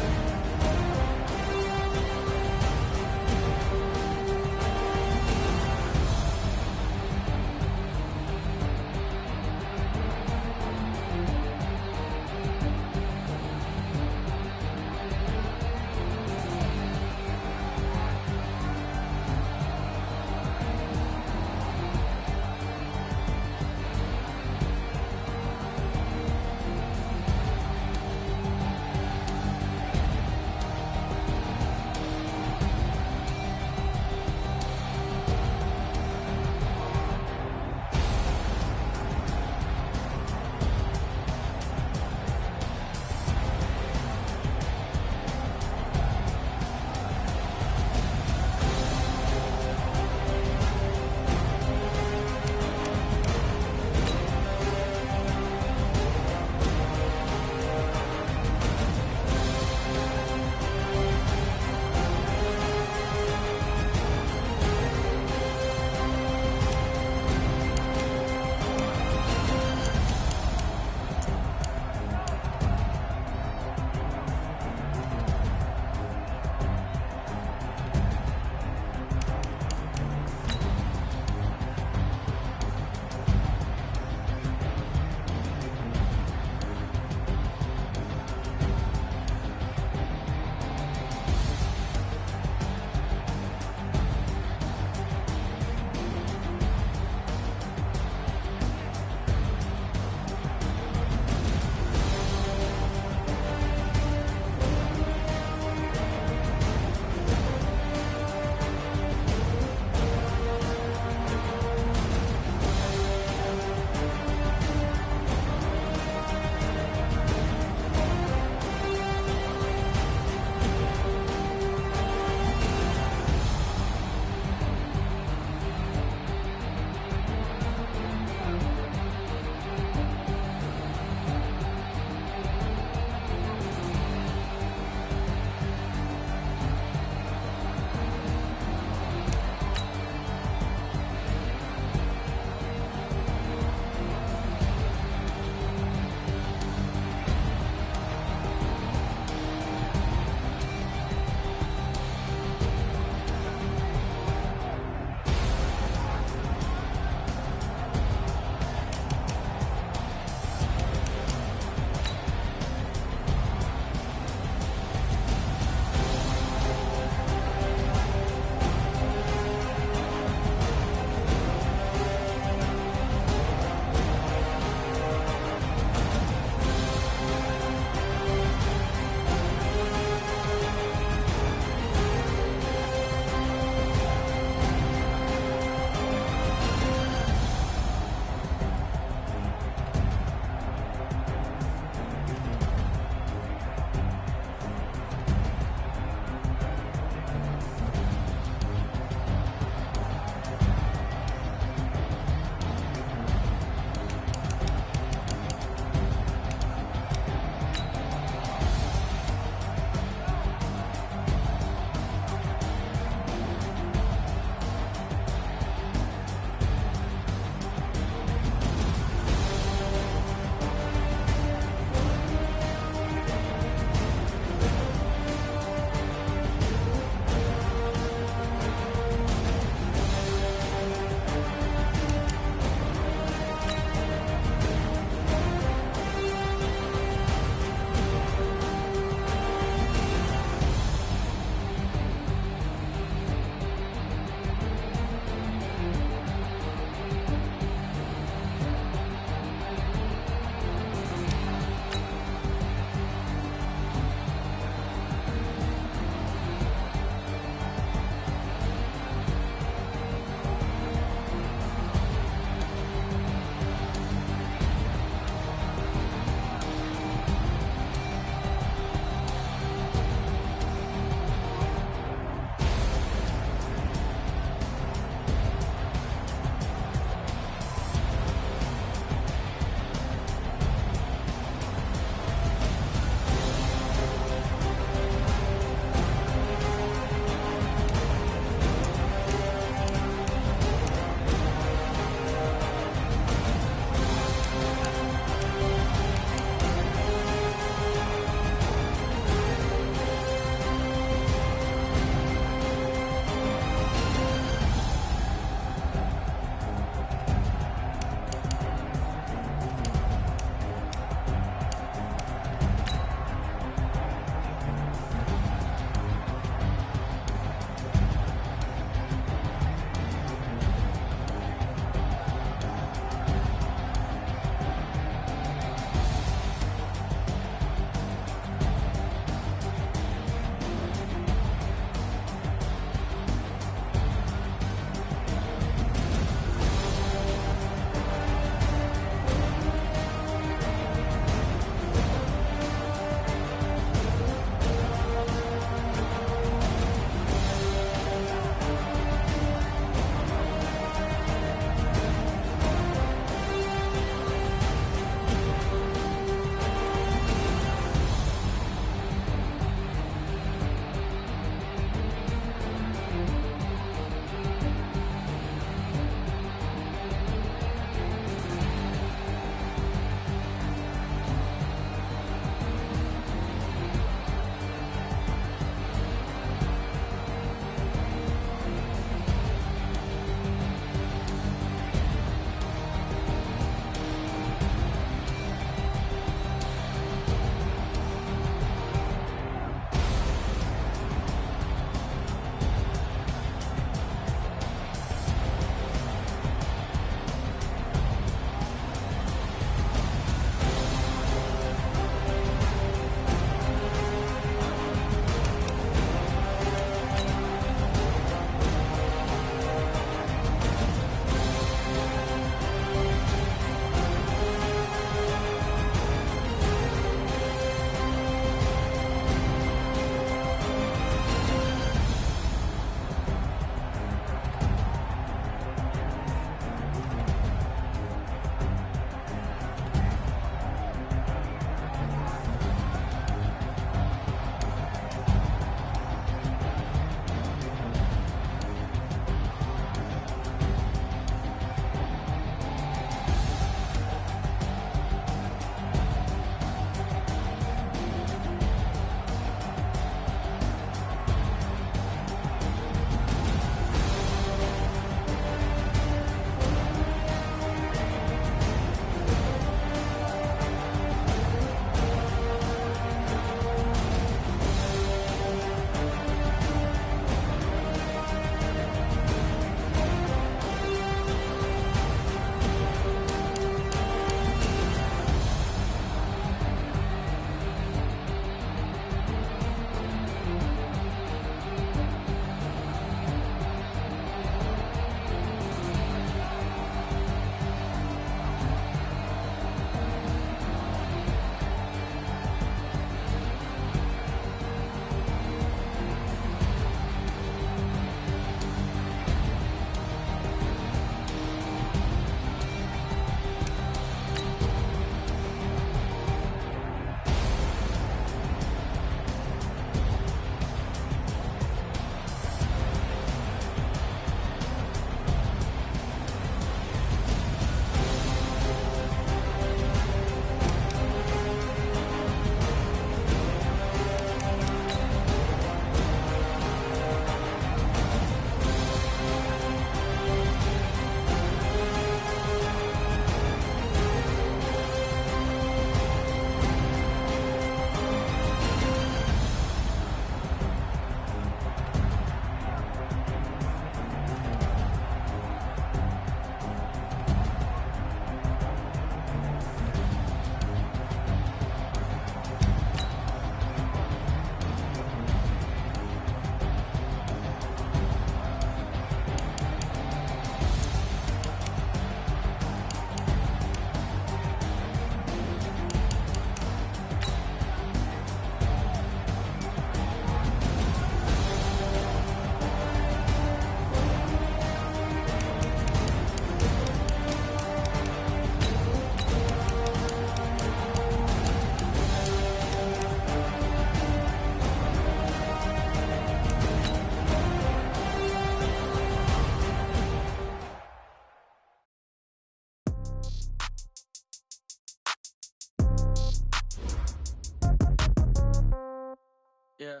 Yeah.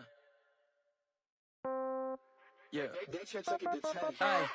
Yeah.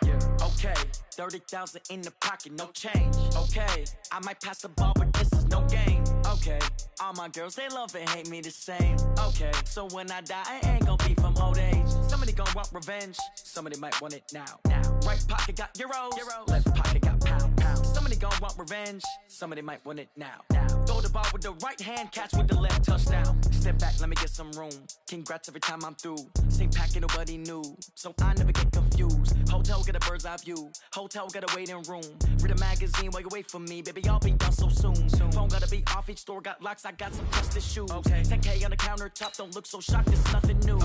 Yeah. Okay. 30,000 in the pocket, no change. Okay. I might pass the ball, but this is no game. Okay. All my girls, they love and hate me the same. Okay. So when I die, I ain't gonna be from old age. Somebody gonna want revenge. Somebody might want it now. Right pocket got euros. Left pocket got pound. Somebody gonna want revenge. Somebody might want it now. Throw the ball with the right hand, catch with the left, touchdown. Step back, let me get some room. Congrats every time I'm through. Same packet, nobody knew, so I never get confused. Hotel get a bird's eye view. Hotel got a waiting room. Read a magazine while you wait for me, baby. I'll be done so soon. Phone gotta be off, each store got locks. I got some trusted shoes. 10K on the countertop, don't look so shocked. It's nothing new.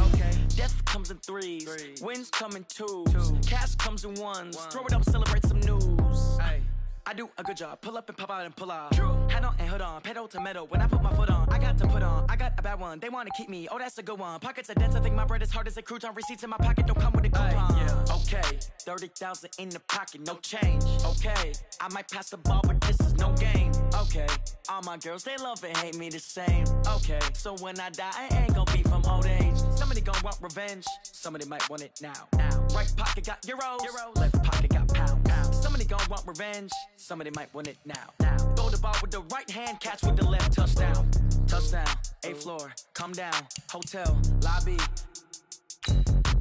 Death comes in threes. Wins come in twos. Cash comes in ones. Throw it up, celebrate some news. I do a good job. Pull up and pop out and pull off. Head on and hood on. Pedal to metal. When I put my foot on, I got to put on. I got a bad one. They want to keep me. Oh, that's a good one. Pockets are dense. I think my bread is hard as a crouton. Receipts in my pocket don't come with a coupon. Okay. 30,000 in the pocket. No change. Okay. I might pass the ball, but this is no game. Okay. All my girls, they love and hate me the same. Okay. So when I die, I ain't gonna be from old age. Somebody gonna want revenge. Somebody might want it now. Right pocket got euros. Left pocket got pound. Somebody gonna want revenge. Somebody might want it now. Throw the ball with the right hand, catch with the left, touchdown. Touchdown, 8th floor, come down. Hotel, lobby.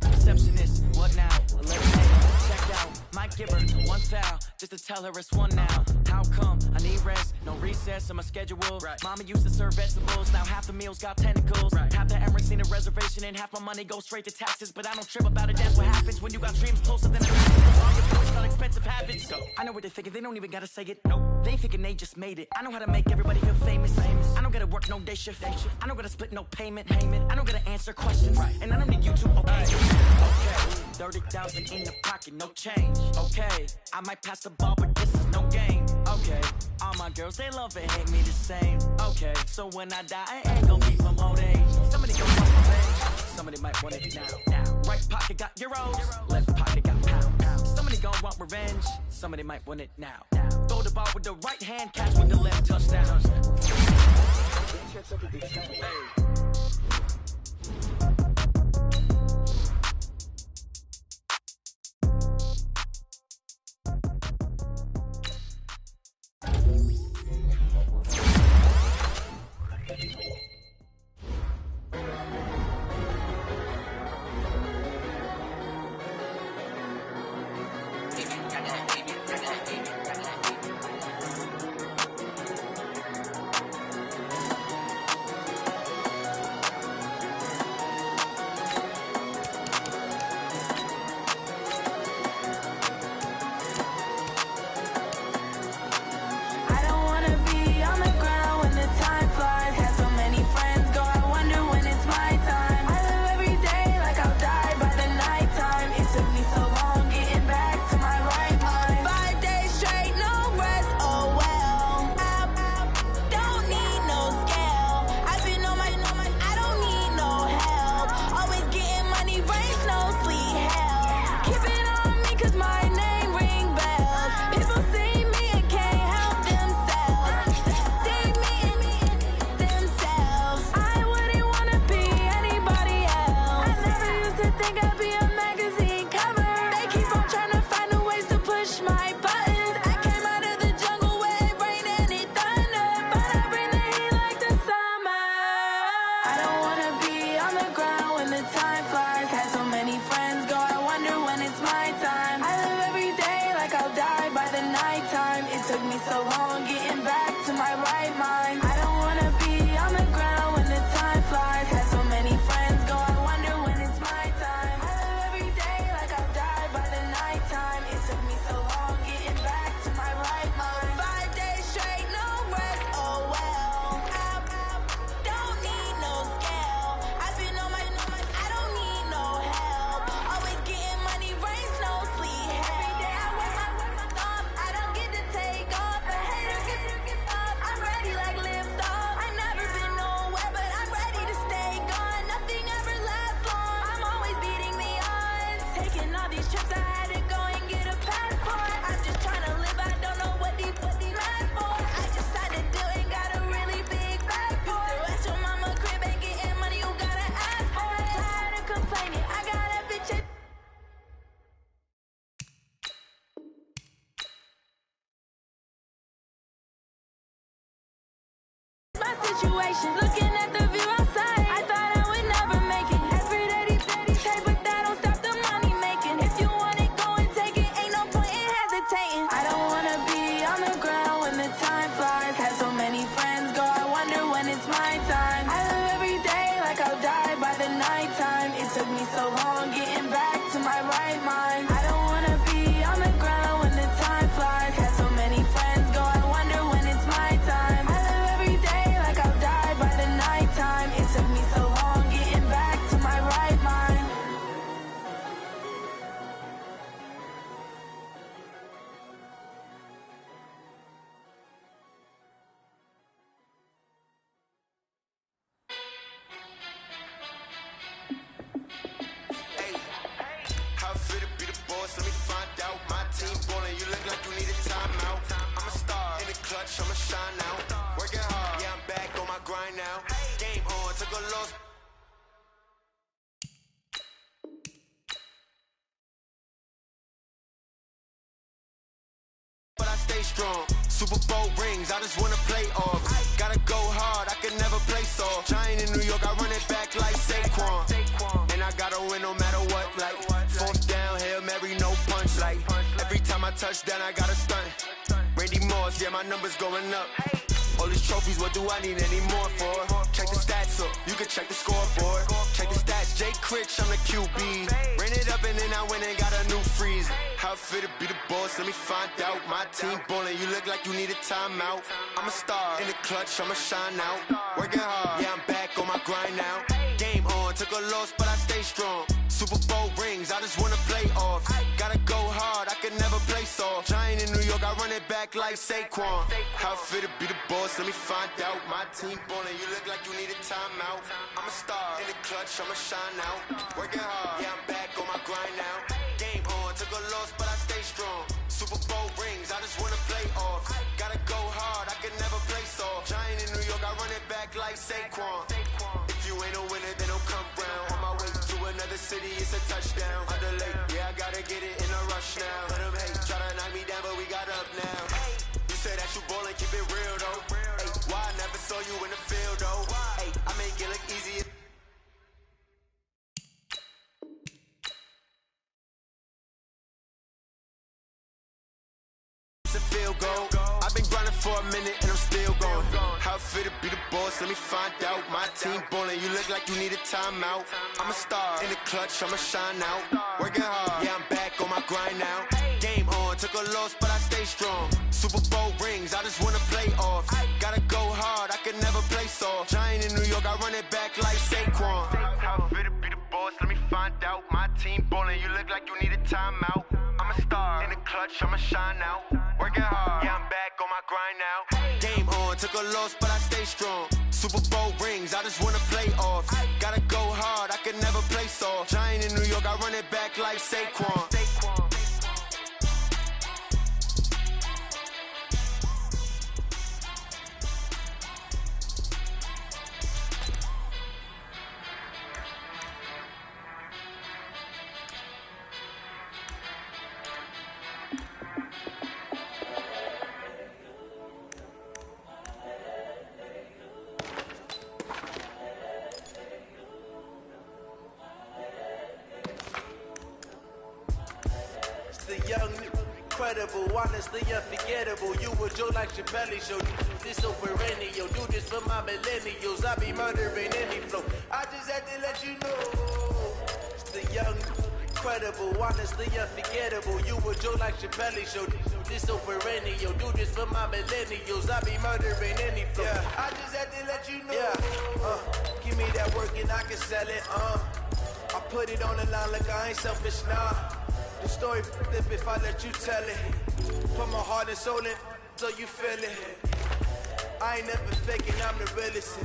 Receptionist, what now? 11 a.m. checked out. Might give her one foul, just to tell her it's one now. How come? I need rest, no recess in my schedule. Mama used to serve vegetables, now half the meals got tentacles. Half the Emirates need a reservation and half my money goes straight to taxes. But I don't trip about it, that's what happens when you got dreams closer than a house. All your boys got expensive habits. I know what they're thinking, they don't even gotta say it. Nope. They ain't thinking they just made it. I know how to make everybody feel famous. I don't gotta work no day shift. I don't gotta split no payment. I don't gotta answer questions. And I don't need you to okay. 30,000 in the pocket, no change. Okay, I might pass the ball, but this is no game. Okay, all my girls, they love and hate me the same. Okay, so when I die, I ain't gonna be from old age. Somebody gon' want revenge. Somebody might want it now. Right pocket got euros. Left pocket got pound. Somebody gon' want revenge. Somebody might want it now. Throw the ball with the right hand, catch with the left, touchdown. situation. Looking at the view outside, I thought I would never make it. Every day they pay, but that don't stop the money making. If you want it, go and take it. Ain't no point in hesitating. I don't wanna be on the ground when the time flies. Had so many friends go, I wonder when it's my time. I live every day like I'll die by the nighttime. It took me so long getting back to my right mind. I don't wanna be on the ground when the time flies. Had so many friends go, I wonder when it's my time. I live every day like I'll die by the nighttime. It took me so long getting back to my right mind. How fit to be the boss? Let me find out. My team ballin', you look like you need a timeout. I'm a star in the clutch, I'ma shine out. Working hard, yeah, I'm back on my grind now. Game on, took a loss. But I stay strong. Super Bowl rings, I just wanna play off. Gotta go hard, I can never play soft. Giant in New York, I run it back like Saquon. And I gotta win no matter what, like fourth down, Hail Mary, no punch. Like every time I touch down, I gotta stunt. Randy Moss, yeah, my numbers going up. All these trophies, what do I need any more for? Check the stats up, you can check the scoreboard. Check the stats, Jay Critch, I'm the QB. Ran it up and then I went and got a new freeze. How fit to be the boss, let me find out. My team ballin', you look like you need a timeout. I'm a star in the clutch, I'ma shine out. Working hard, yeah, I'm back on my grind now. Game on, took a loss, but I stay strong. Super Bowl rings, I just wanna play off. Gotta go hard, I can never play soft. Giant in New York, I run it back like Saquon. How fit to be the boss, let me find out. My team ballin', you look like you need a timeout. I'm a star in the clutch, I'ma shine out. Working hard, yeah, I'm back on my grind now. Game on, took a loss, but I stay strong. Super Bowl rings, I just wanna play off. Gotta go hard, I can never play soft. Giant in New York, I run it back like Saquon. If you ain't a winner, then don't come round. On my way to another city, it's a touchdown. Underlay, yeah, I gotta get it in a rush now. Let them hate, try to knock me down, but we got up now. You say that you ballin', keep it real though. Hey, why I never saw you in the field though? Hey, I make it look easy. It's a field goal. I've been grinding for a minute and I'm still going. How fit to be the boss, let me find out. My team ballin', you look like you need a timeout. I'm a star in the clutch, I'ma shine out. Working hard, yeah, I'm back on my grind now. Game on, took a loss, but I stay strong. Super Bowl rings, I just wanna play off. Gotta go hard, I can never play soft. Giant in New York, I run it back like Saquon. How fit to be the boss, let me find out. My team ballin', you look like you need a timeout. I'm a star in the clutch, I'ma shine out. Working hard, yeah, I'm back on my grind now. Game on, took a loss, but I stay strong. Super Bowl rings, I just wanna play off. Gotta go hard, I can never play soft. Giant in New York, I run it back like Saquon. Incredible, honestly unforgettable. You were Joe like Chappelle Show. This so perennial. Do this for my millennials. I be murdering any flow. I just had to let you know. It's the young, incredible, honestly unforgettable. You were Joe like Chappelle Show. This so perennial. Do this for my millennials. I be murdering any flow. Yeah. I just had to let you know. Yeah. Give me that work and I can sell it. I put it on the line like I ain't selfish, nah. The story flip if I let you tell it. Put my heart and soul in so you feel it. I ain't never faking, I'm the realest.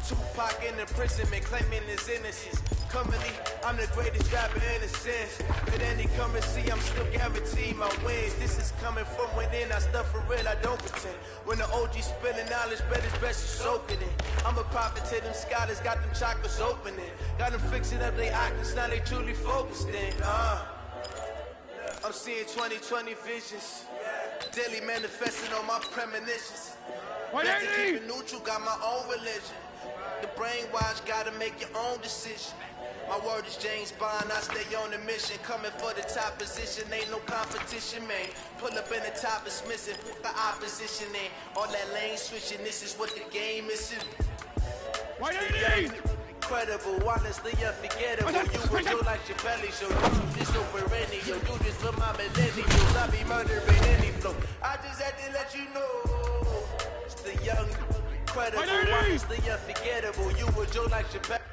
Tupac in the prison, man, claiming his innocence. Currently, I'm the greatest rapper in a sense. At any currency, I'm still guaranteed my wins. This is coming from within, I stuff for real, I don't pretend. When the OG spilling knowledge, bet it's best you soak it in. I'm a prophet to them scholars, got them chakras opening. Got them fixing up they octaves, now they truly focused in. I'm seeing 20/20 visions. Daily manifesting on my premonitions. Best to keep it neutral, got my own religion. The brainwash, gotta make your own decision. My word is James Bond, I stay on the mission. Coming for the top position, ain't no competition, man. Pull up in the top, it's missing, put the opposition in. All that lane switching, this is what the game is. Incredible, honestly unforgettable. You will do like your belly show. You do this over any, yo. Do this for my millennials. I be murdering any flow. I just had to let you know. It's the young, incredible, honestly unforgettable. You will do like your belly.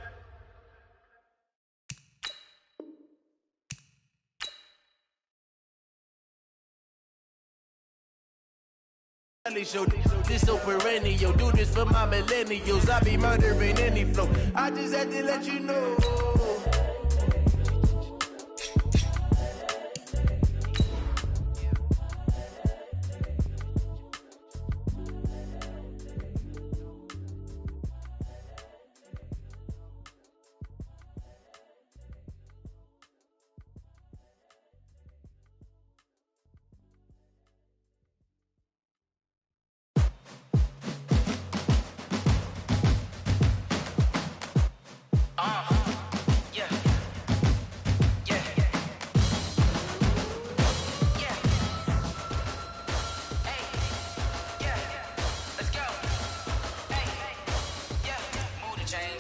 Show this over any, yo. Do this for my millennials. I be murdering any flow. I just had to let you know.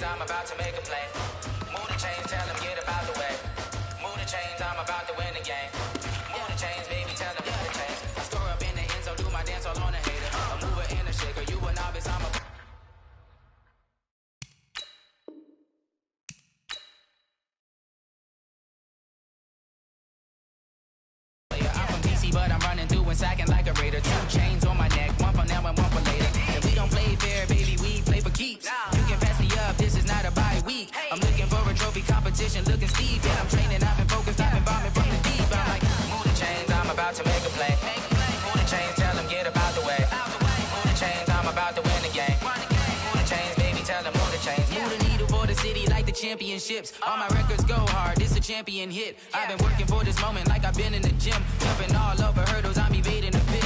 I'm about to make a play. Move the chains, tell them get up out the way. Move the chains, I'm about to win the game. Move the chains, baby, tell them move the chains. I store up in the end zone, do my dance all on a hater. A mover and a shaker, you a novice, I'm a... I'm from DC, but I'm running through and sacking like a raider. 2 chains on my neck, one for now and one for later. If we don't play fair, baby, we play for keeps. You can pass me up, this is not a bye week. I'm looking for a trophy competition, looking steep. Yeah, I'm training, I've been focused, I've been bombing from the deep. I'm like, move the chains, I'm about to make a play. Move the chains, tell them get up out the way. Move the chains, I'm about to win the game. Move the chains, baby, tell them move the chains. Move the needle for the city like the championships. All my records go hard, this a champion hit. I've been working for this moment like I've been in the gym. Jumping all over hurdles, I'm evading the pit.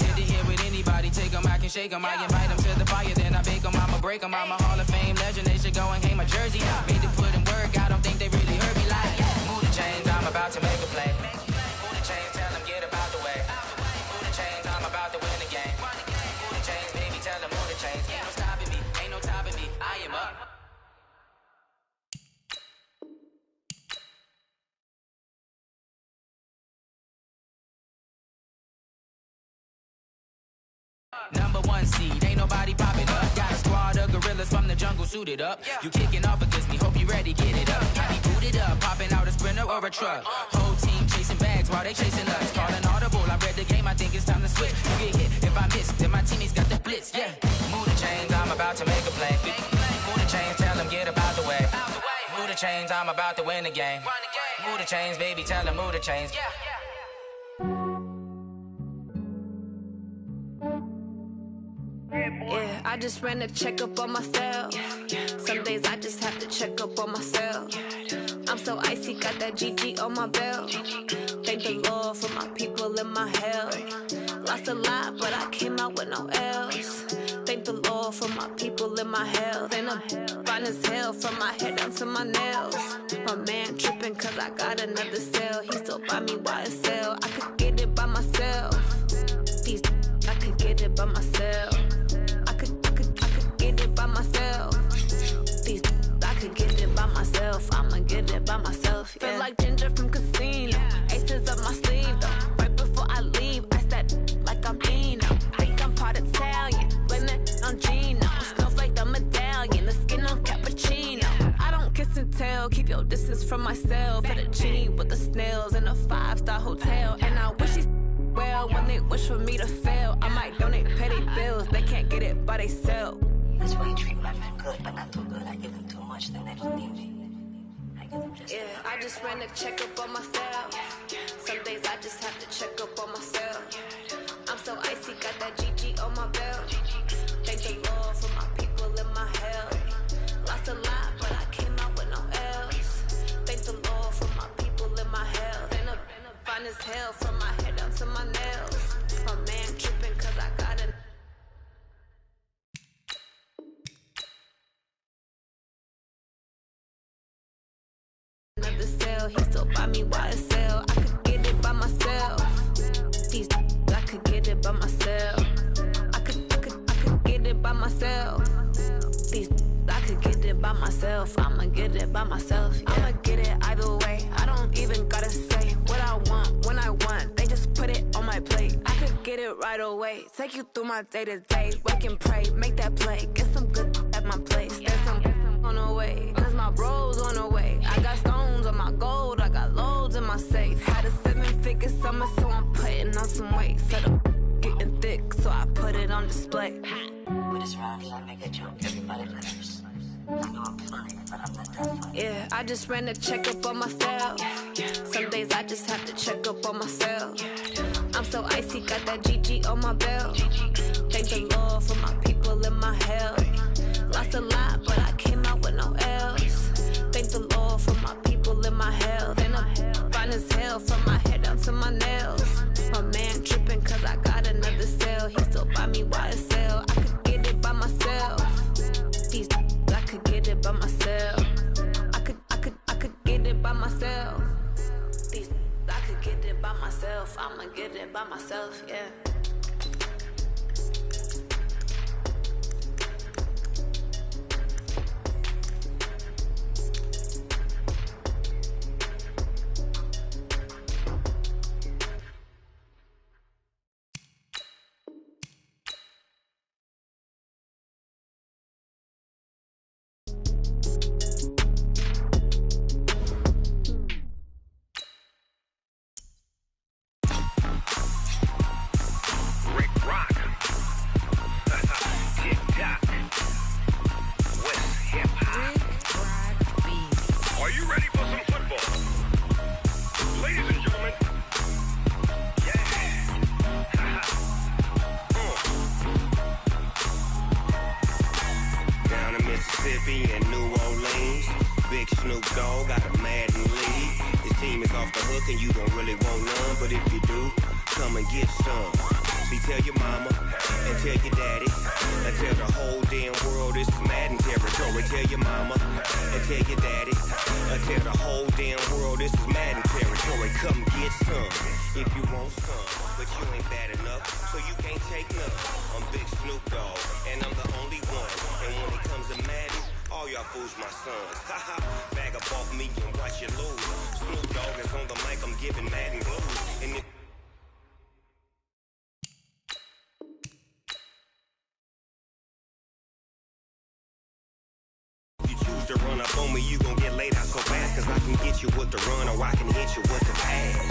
Good to hear with anybody, take them, I can shake them. I invite them to the fire, then I bake them, I'ma break them. I'm a Hall of Fame legend, they should go and hang my jersey. Made to put in work, I don't think they really heard me like, move the chains, I'm about to make a play. Move the chains, tell them get up out the way. Move the chains, I'm about to win the game. Move the chains, baby, tell them move the chains. Ain't no stopping me, ain't no topping me, I am up. Number 1 seed, ain't nobody popping up. Got a squad of gorillas from the jungle suited up. You kicking off against me, hope you ready, get it up. I be booted up, popping out a sprinter or a truck. Whole team chasing bags while they chasing us. Calling audible, I read the game, I think it's time to switch. You get hit, if I miss, then my teammates got the blitz, yeah. Move the chains, I'm about to make a play. Move the chains, tell them get up out the way. Move the chains, I'm about to win the game. Move the chains, baby, tell them move the chains. Yeah, I just ran a checkup on myself. Some days I just have to check up on myself. I'm so icy, got that GG on my belt. Thank the Lord for my people in my hell. Lost a lot, but I came out with no else. Thank the Lord for my people in my health. And I'm fine as hell from my head down to my nails. My man tripping cause I got another cell. He still buy me YSL. I could get it by myself. These I could get it by myself. I could get it by myself. These I could get it by myself. I'ma get it by myself. Yeah. Feel like Ginger from Casino. Aces up my sleeve though. Right before I leave, I said like I'm Dino. Think I'm part Italian. Blame it on Gino. Smells like the medallion. The skin on cappuccino. I don't kiss and tell. Keep your distance from myself. For the genie with the snails in a 5-star hotel. And I wish he's well when they wish for me to fail. I might donate petty bills. They can't get it by themselves. That's why you treat my men good, but not too good. I give them too much, then they don't need me. I give them just I just ran a checkup on myself. Some days I just have to check up on myself. I'm so icy, got that GG on my belt. Thank the Lord for my people in my hell. Lost a lot, but I came out with no else. Thank the Lord for my people in my hell. And I'm fine as hell by me YSL. I could get it by myself. These I could get it by myself. I could get it by myself. These I could get it by myself. I'ma get it by myself. Yeah. I'ma get it either way. I don't even gotta say what I want when I want. They just put it on my plate. I could get it right away. Take you through my day to day. Wake and pray, make that play. Get some good at my place. There's some on the way. Cause my bro's on the way. I got stones on my gold. I got loads in my safe. Had a 7-figure summer, so I'm putting on some weight. Set up getting thick, so I put it on display. With this round, I make a joke. Everybody laughs. I know I'm funny, but I'm not that funny. Yeah, I just ran a checkup on myself. Some days I just have to check up on myself. I'm so icy, got that GG on my belt. Thank the Lord for my people in my health. Lost a lot, but I came out with no else. Thank the Lord for my people in my health. And I'm fine as hell from my head down to my nails. My man tripping cause I got another cell. He still buy me YSL. I could get it by myself. These I could get it by myself. I could get it by myself. These I could get it by myself. I'ma get it by myself, yeah. To run up on me, you gon' get laid out so fast. Cause I can get you with the run or I can hit you with the pass.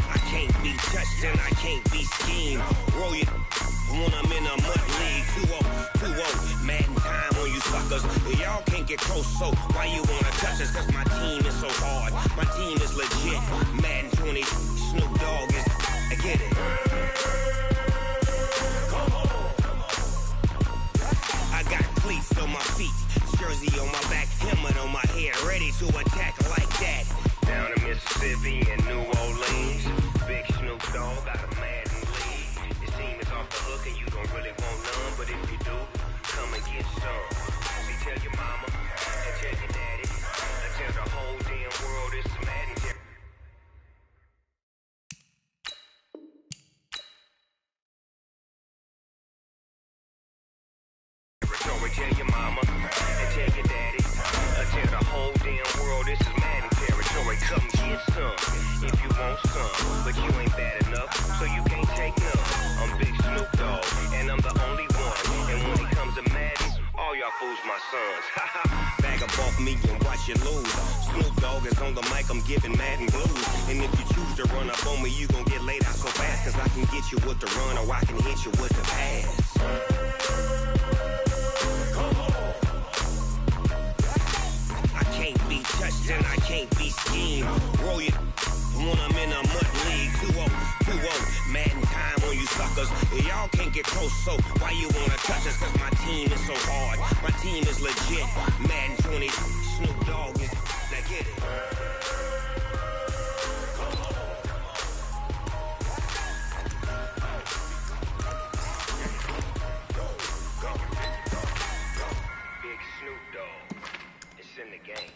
I can't be touched and I can't be schemed. Roll you when I'm in a mud league. 2-0, Madden time on you suckers. Y'all can't get close, so why you wanna touch us? Cause my team is so hard. My team is legit. Madden 20, Snoop Dogg is, I get it. Cleats on my feet, jersey on my back, helmet on my head, ready to attack like that. Down in Mississippi and New Orleans, big Snoop Dogg got a Madden lead. This team is off the hook and you don't really want none, but if you do, come and get some. See, tell your mama and tell your daddy, and tell the whole damn world it's Madden. Tell your mama and tell your daddy, tell the whole damn world this is Madden territory. Come get some if you want some, but you ain't bad enough, so you can't take none. I'm Big Snoop Dogg, and I'm the only one. And when it comes to Madden, all y'all fools my sons. Bag up off me and watch you lose. Snoop Dogg is on the mic, I'm giving Madden blues. And if you choose to run up on me, you gon' get laid out so fast. Cause I can get you with the run or I can hit you with the pass. Touched and I can't be schemed. Roll you when I'm in a mud league. 2-0, Madden time on you suckers. Y'all can't get close, so why you wanna touch us? Cause my team is so hard. My team is legit. Madden 20, Snoop Dogg is, now get it. Big Snoop in the game.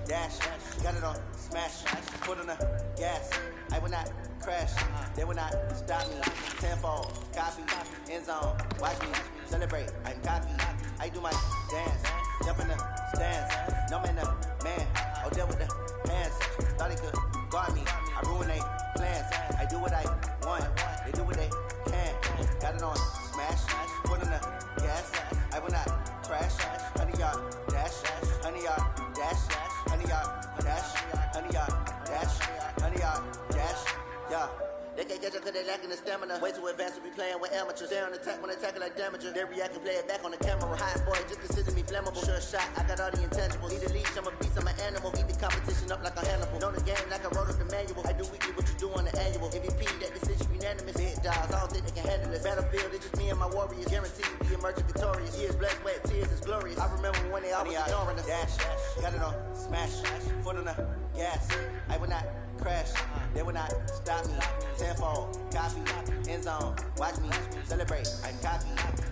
Dash, got it on smash, foot on the gas. I will not crash, they will not stop me. Tenfold, copy, end zone, watch me celebrate. I'm cocky, I do my dance, jump in the stands. No man, the man, I'll deal with the hands. Thought he could guard me, I ruin they plans. I do what I want, they do what they can. Got it on smash, foot on the gas. I will not crash, 100-yard dash, 100-yard dash. 100-yard dash, 100-yard dash, 100-yard dash, yeah. They can't catch up cause they lacking the stamina. Way too advanced to be playing with amateurs. Stay on attack when attacking like damager. They react and play it back on the camera. Hot boy, just consider me flammable. Sure shot, I got all the intangibles. Need a leash, I'm a beast, I'm an animal. Eat the competition up like a Hannibal. Know the game like I wrote up the manual. I do weekly what you do on the annual. MVP, that decision unanimous. Big dogs, I don't think they can handle this. Battlefield, it's just me and my warriors. Guaranteed to be emerging victorious. Years, blood, sweat, tears, it's glorious. I remember when they always ignoring us. Dash, got it on smash, foot on the gas. I will not crash, they will not stop me. Tenfold, copy, end zone, watch me celebrate. I'm cocky,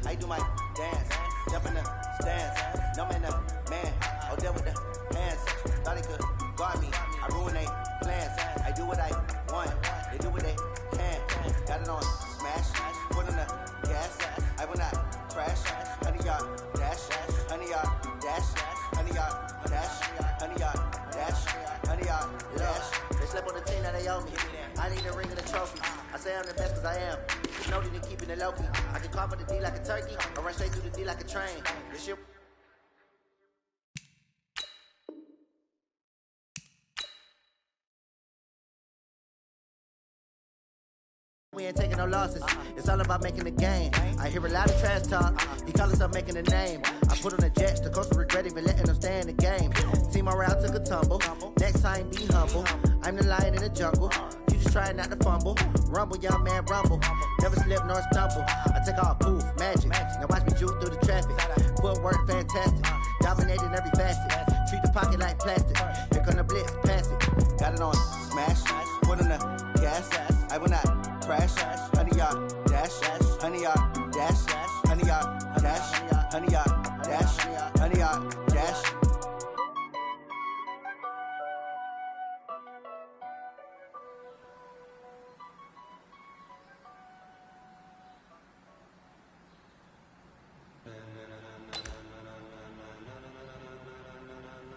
I do my dance, jump in the stands. No man, the man, I'll deal with the hands. Thought he could guard me, I ruin they plans. I do what I want, they do what they can. Got it on smash, foot on the gas. I will not crash, 100-yard dash, 100-yard dash, 100-yard dash, 100-yard dash, 100-yard dash. They slept on the team, now they owe me. I need a ring and a trophy. I say I'm the best cause I am. You know they keeping it low key. I can cover the D like a turkey, or run straight through the D like a train. This shit. We ain't taking no losses. It's all about making the game. I hear a lot of trash talk. He call himself making a name. I put on the Jets. The coach regret even letting them stay in the game. Team morale took a tumble. Next time be humble. I'm the lion in the jungle. You just trying not to fumble. Rumble, young man, rumble. Never slip nor stumble. I take off, poof, magic. Now watch me juke through the traffic. Footwork fantastic. Dominating every facet. Treat the pocket like plastic. Here come the blitz, pass it. Got it on smash. Foot on the gas. I will not crash, 100-yard dash, 100-yard dash, 100-yard dash, 100-yard dash, 100-yard dash.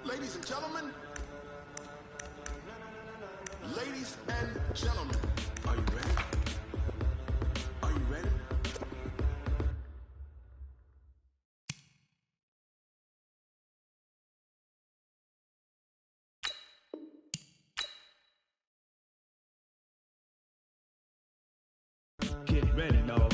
Ladies and gentlemen, ladies and gentlemen, are you ready? Are you ready? Get ready, dog.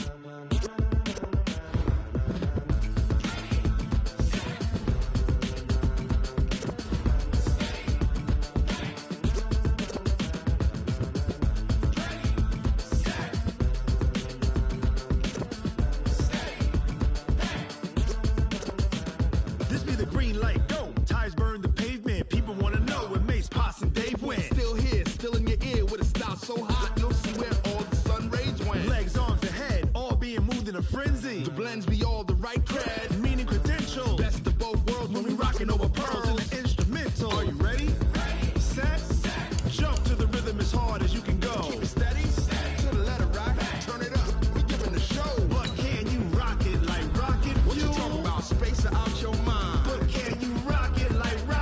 This be the green light, go. Tires burn the pavement. People want to know where Mace, Poss, and Dave went. Still here, still in your ear with a style so hot, you'll see where all the sun rays went. Legs, arms, and head, all being moved in a frenzy. The blends be all the right cred, meaning credentials. Best of both worlds when we rocking over pearls in the instrumental. Are you ready? Ready, set, jump to the rhythm as hard as you can go. Keep it steady, to the letter rock, turn it up, we giving the show. But can you rock it like rocket fuel? What you talking about, space or out your mind? But can you rock it like rocket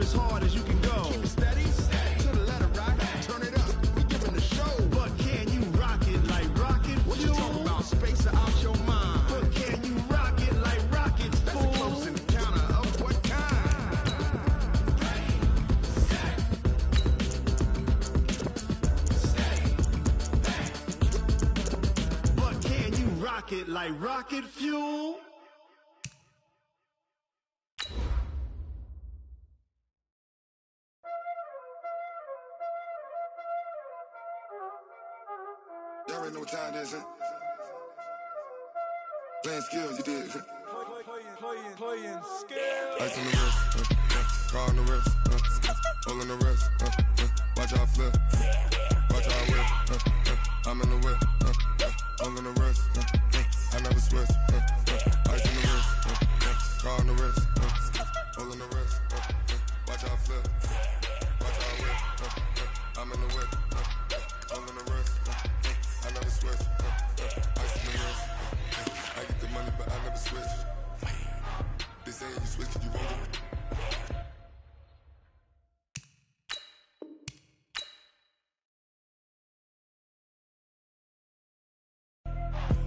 as hard as you can go. Keep it steady, to the letter, right? Turn it up, we giving the show. But can you rock it like rocket fuel? What you talking about? Space out your mind. But can you rock it like rockets, fool? That's a close encounter of what kind? But can you rock it like rocket fuel? Y'all already know what time it is, huh? Playing skills, you did. Playing skills. Ice on the wrist, car on the wrist, hole in the wrist, watch how I flip, watch how I whip, I'm in the whip, hole in the wrist, I never switch, ice on the wrist, car on the wrist, hole in the wrist, watch how I flip, watch how I whip, I'm in the whip, hole in the wrist, I never switch, ice on the wrist, I get the money but I never switch. They say you switch, you won't do it.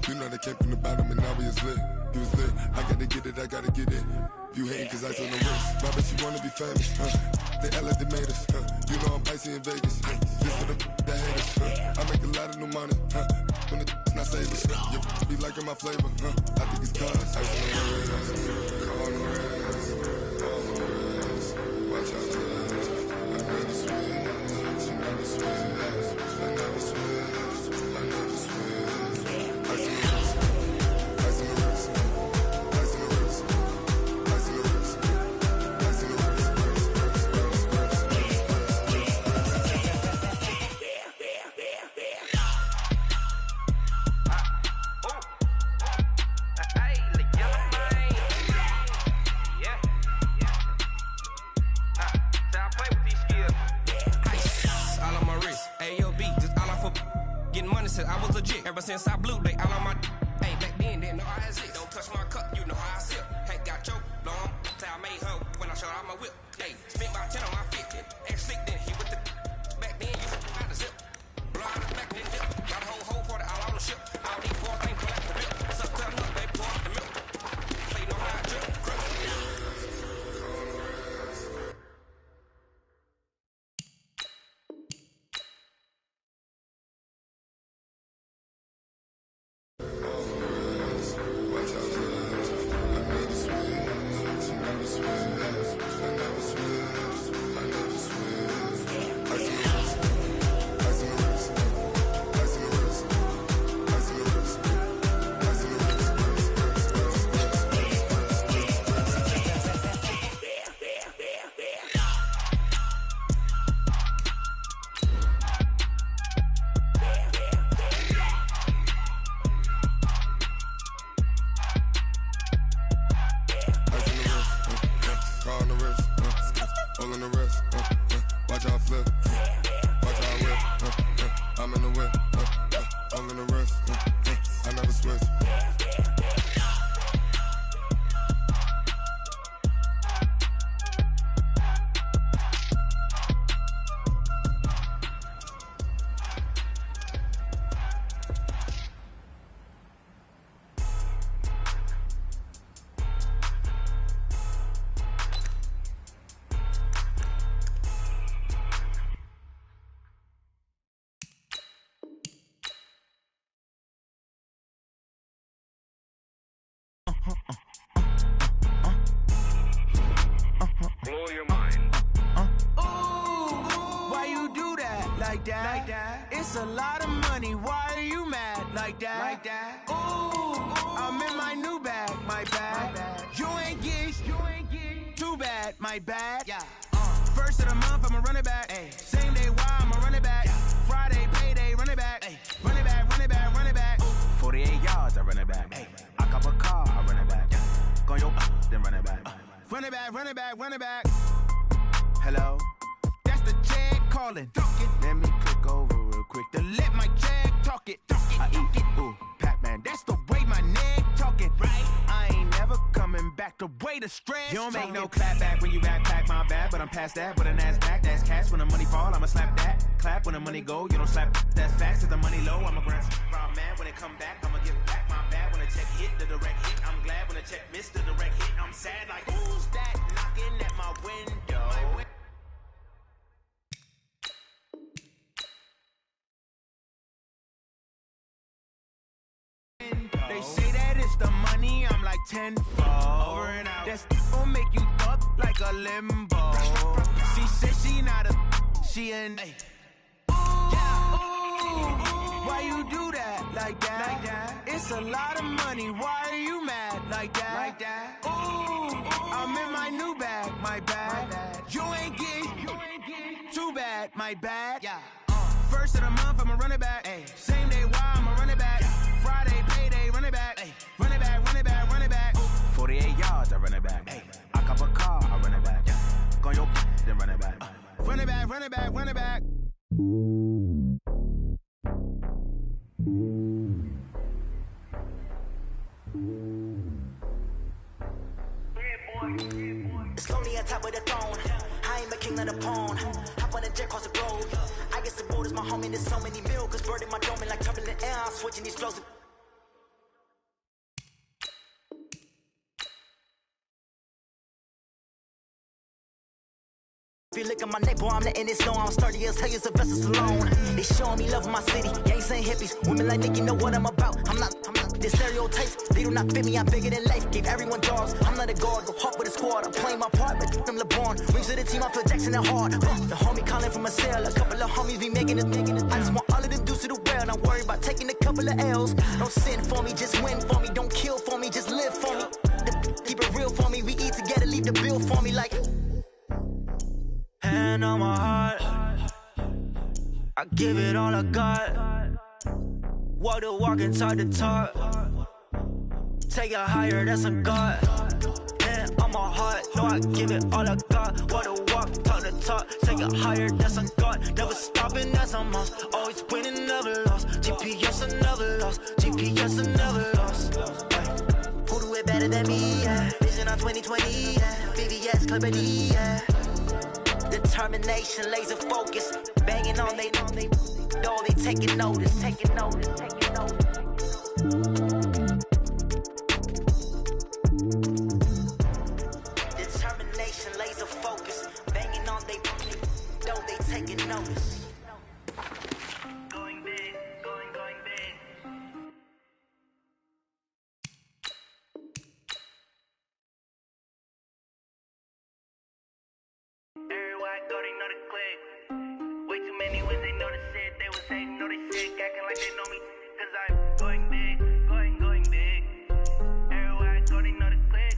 You know they came from the bottom and now we is lit. You was lit, I gotta get it, I gotta get it. You hating cause I told no wrist. Why bet you wanna be famous, They Ella they made us, You know I'm icy in Vegas, This for the haters, I make a lot of new money, When the not savers, You be liking my flavor, I think it's cause I on the wrist, on the wrist, on the wrist. Watch out, I never switch, I never switch, I never switch, I never switch. Ice on the wrist, ice on the wrist, ice on the wrist, ice on the wrist, ice on the wrist. I was legit ever since I blew they all on my hey back then didn't know I exist. Don't touch my cup, you know how I sip. Hey got your long till I made her when I showed out my whip. Hey spent about 10 on my 50. Ex slick then he with the back then you out the zip. Blow out the back then dip. Got a whole party all on the ship. All these four things pull out the whip. Suck to enough, they pour out the milk. Play no high drip. Blow your mind. Why you do that? Like that? It's a lot of money. Why are you mad? Like that? I'm in my new bag. My bad. You ain't get too bad. My bad. Yeah. First of the month, I'ma run it back. Same day, why I'ma run it back. Friday, payday, run it back. Run it back, run it back, run it back. 48 yards, I run it back. I cop a car, I run it back. Go yo, then run it back. Run it back, run it back, run it back. Hello? That's the jag calling. Let me click over real quick to let my jag talk it. I eat it, ooh, Pac-Man. That's the way my neck talking. Right? I ain't never coming back the way need a stress. You don't make no clap back when you backpack, my bad. But I'm past that, but a NASDAQ, that's cash. When the money fall, I'ma slap that. Clap when the money go, you don't slap. That's facts. If the money low, I'ma grab some man. When it come back, I'ma give back my bad. When the check hit, the direct hit. I'm glad when the check missed the direct hit. I'm sad like, who's that knocking at my window? They say that it's the money, I'm like tenfold. Over and out. That's gon' make you up like a limbo. She said she not a, she an. Ooh, why you do that like that? It's a lot of money, why are you mad like that? Ooh, I'm in my new bag, my bad. You ain't getting too bad, my bad. First of the month, I'ma run it back. Same day, why I'ma run it back. Friday, payday, run it back. Run it back, run it back, run it back. 48 yards, I run it back. I cop a car, I run it back. Go on your then run it back. Run it back, run it back, run it back. It's lonely on top of the throne. I ain't the king of the pawn. Hop on the jet across the road. I guess the road is my home and there's so many mil. Cause bird in my dome and like turbulent air. I'm switching these flows. If you look at my neck, boy, I'm letting it snow. I'm sturdy as hell, as a vessel alone. They showing me love in my city. Gangs and hippies, women like Nicki know what I'm about. I'm not the stereotypes. They do not fit me. I'm bigger than life. Gave everyone jobs. I'm not a guard. Go hard with a squad. I'm playing my part, but I'm LeBron. Rings to the team. I feel Jackson and hard. The homie calling from a cell. A couple of homies be making it. I just want all of them dudes to do well. Not worry about taking a couple of L's. Don't sin for me, just win for me. Don't kill for me, just live for me. Keep it real for me. We eat together, leave the bill for me like. Hand on my heart, I give it all I got. Walk the walk and talk the talk. Take it higher, that's a God. Hand on my heart, no, I give it all I got. Walk the walk, talk the talk. Take it higher, that's a God. Never stopping, that's a must. Always winning, never lost. GPS, I never lost. GPS, I never lost. Who do it better than me? Yeah. Vision on 2020, yeah. VVS, Clarity, yeah. Determination, laser focus, banging on they taking notice. Determination, laser focus, banging on they taking notice. Going big, going big. Everywhere I go, they know the click. Way too many wins, they know the shit. They was hating, know they sick, acting like they know me. Cause I'm going big, going big. Everywhere I go, they know the click.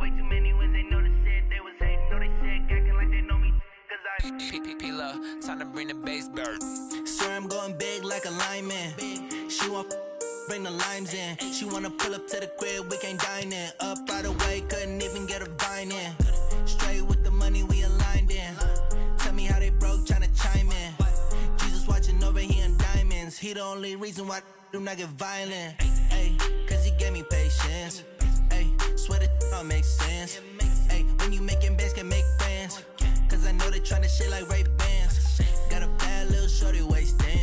Way too many wins, they know the shit. They was hating, know they sick, acting like they know me. Cause I'm P-P-P-Love, time to bring the bass bird. Sir, I'm going big like a lineman. She want bring the limes in. She wanna pull up to the crib, we can't dine in. Up right away, couldn't even get a vine in. Straight with the money we aligned in. Tell me how they broke, tryna chime in. Jesus watching over here in diamonds. He the only reason why do not get violent. Ay, cause he gave me patience. Ay, swear that all makes sense. Ay, when you making bands can make friends. Cause I know they tryna shit like Ray Bans. Got a bad little shorty wasting.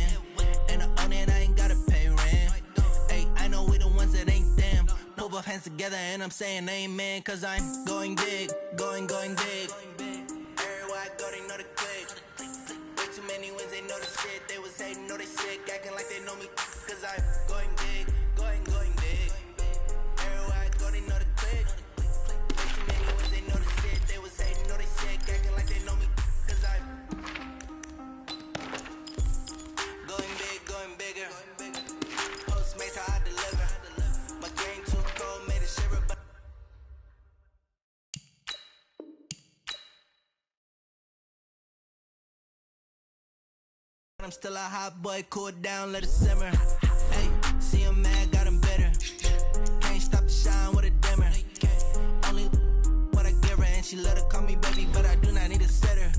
And I own it, I ain't gotta pay rent. Ay, I know we the ones that ain't them. Pull both hands together and I'm saying amen. Cause I'm going big, going big. Everywhere I go, they know the click. Way too many wins, they know the shit. They was hating, know they sick, acting like they know me. Cause I'm going big, going big. Everywhere I go, they know the click. Way too many wins, they know the shit. They was hating, know they sick, acting like they know me. Cause I'm going big, going bigger. Postmates how I deliver. My game too cold, made it shiver, but I'm still a hot boy, cool down, let it simmer. Hey, see him mad, got him bitter. Can't stop the shine with a dimmer. Only what I give her, and she let her call me baby, but I do not need a sitter.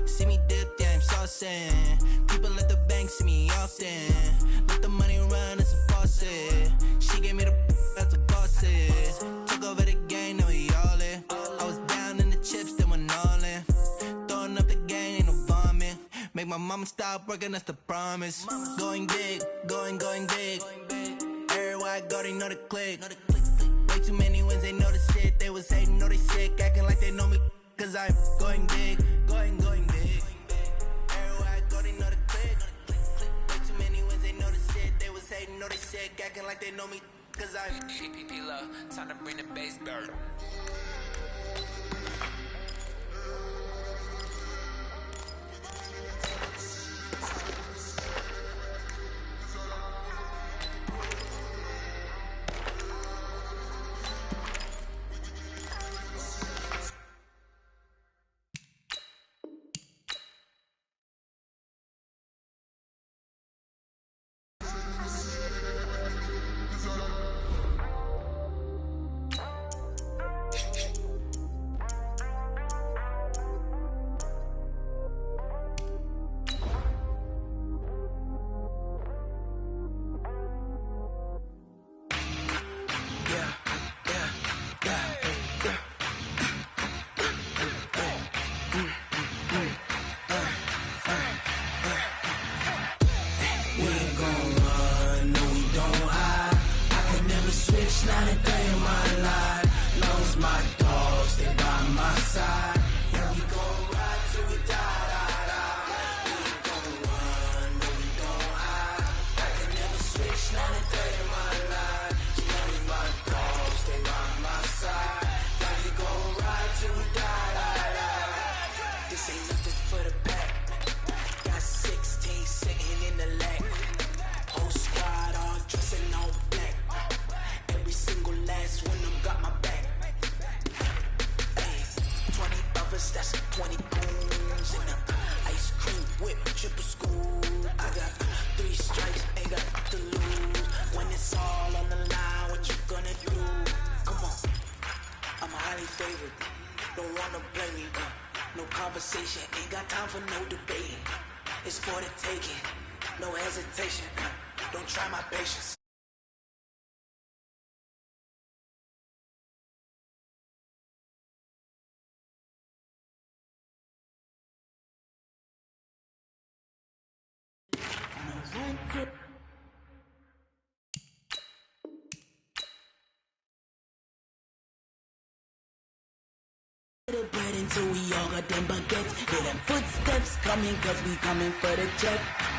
See me dip, yeah, I'm saucing. People at the bank see me often. Let the money run, it's a faucet. She gave me the that's a boss is. Took over the game, now we mama stop working, that's the promise. Going big, going big. Everywhere I go, they know the click. Way too many wins, they know the shit. They was hating, know they sick, acting like they know me. Cause I'm going big, going big. Everywhere I go, they know the click. Way too many wins, they know the shit. They was hating, know they sick, acting like they know me. Cause I'm PPP love, time to bring the bass bird. Ain't got time for no debating. It's for the taking, no hesitation. Don't try my patience. The bread until we all got them baguettes. Hear them footsteps coming, cause we coming for the check.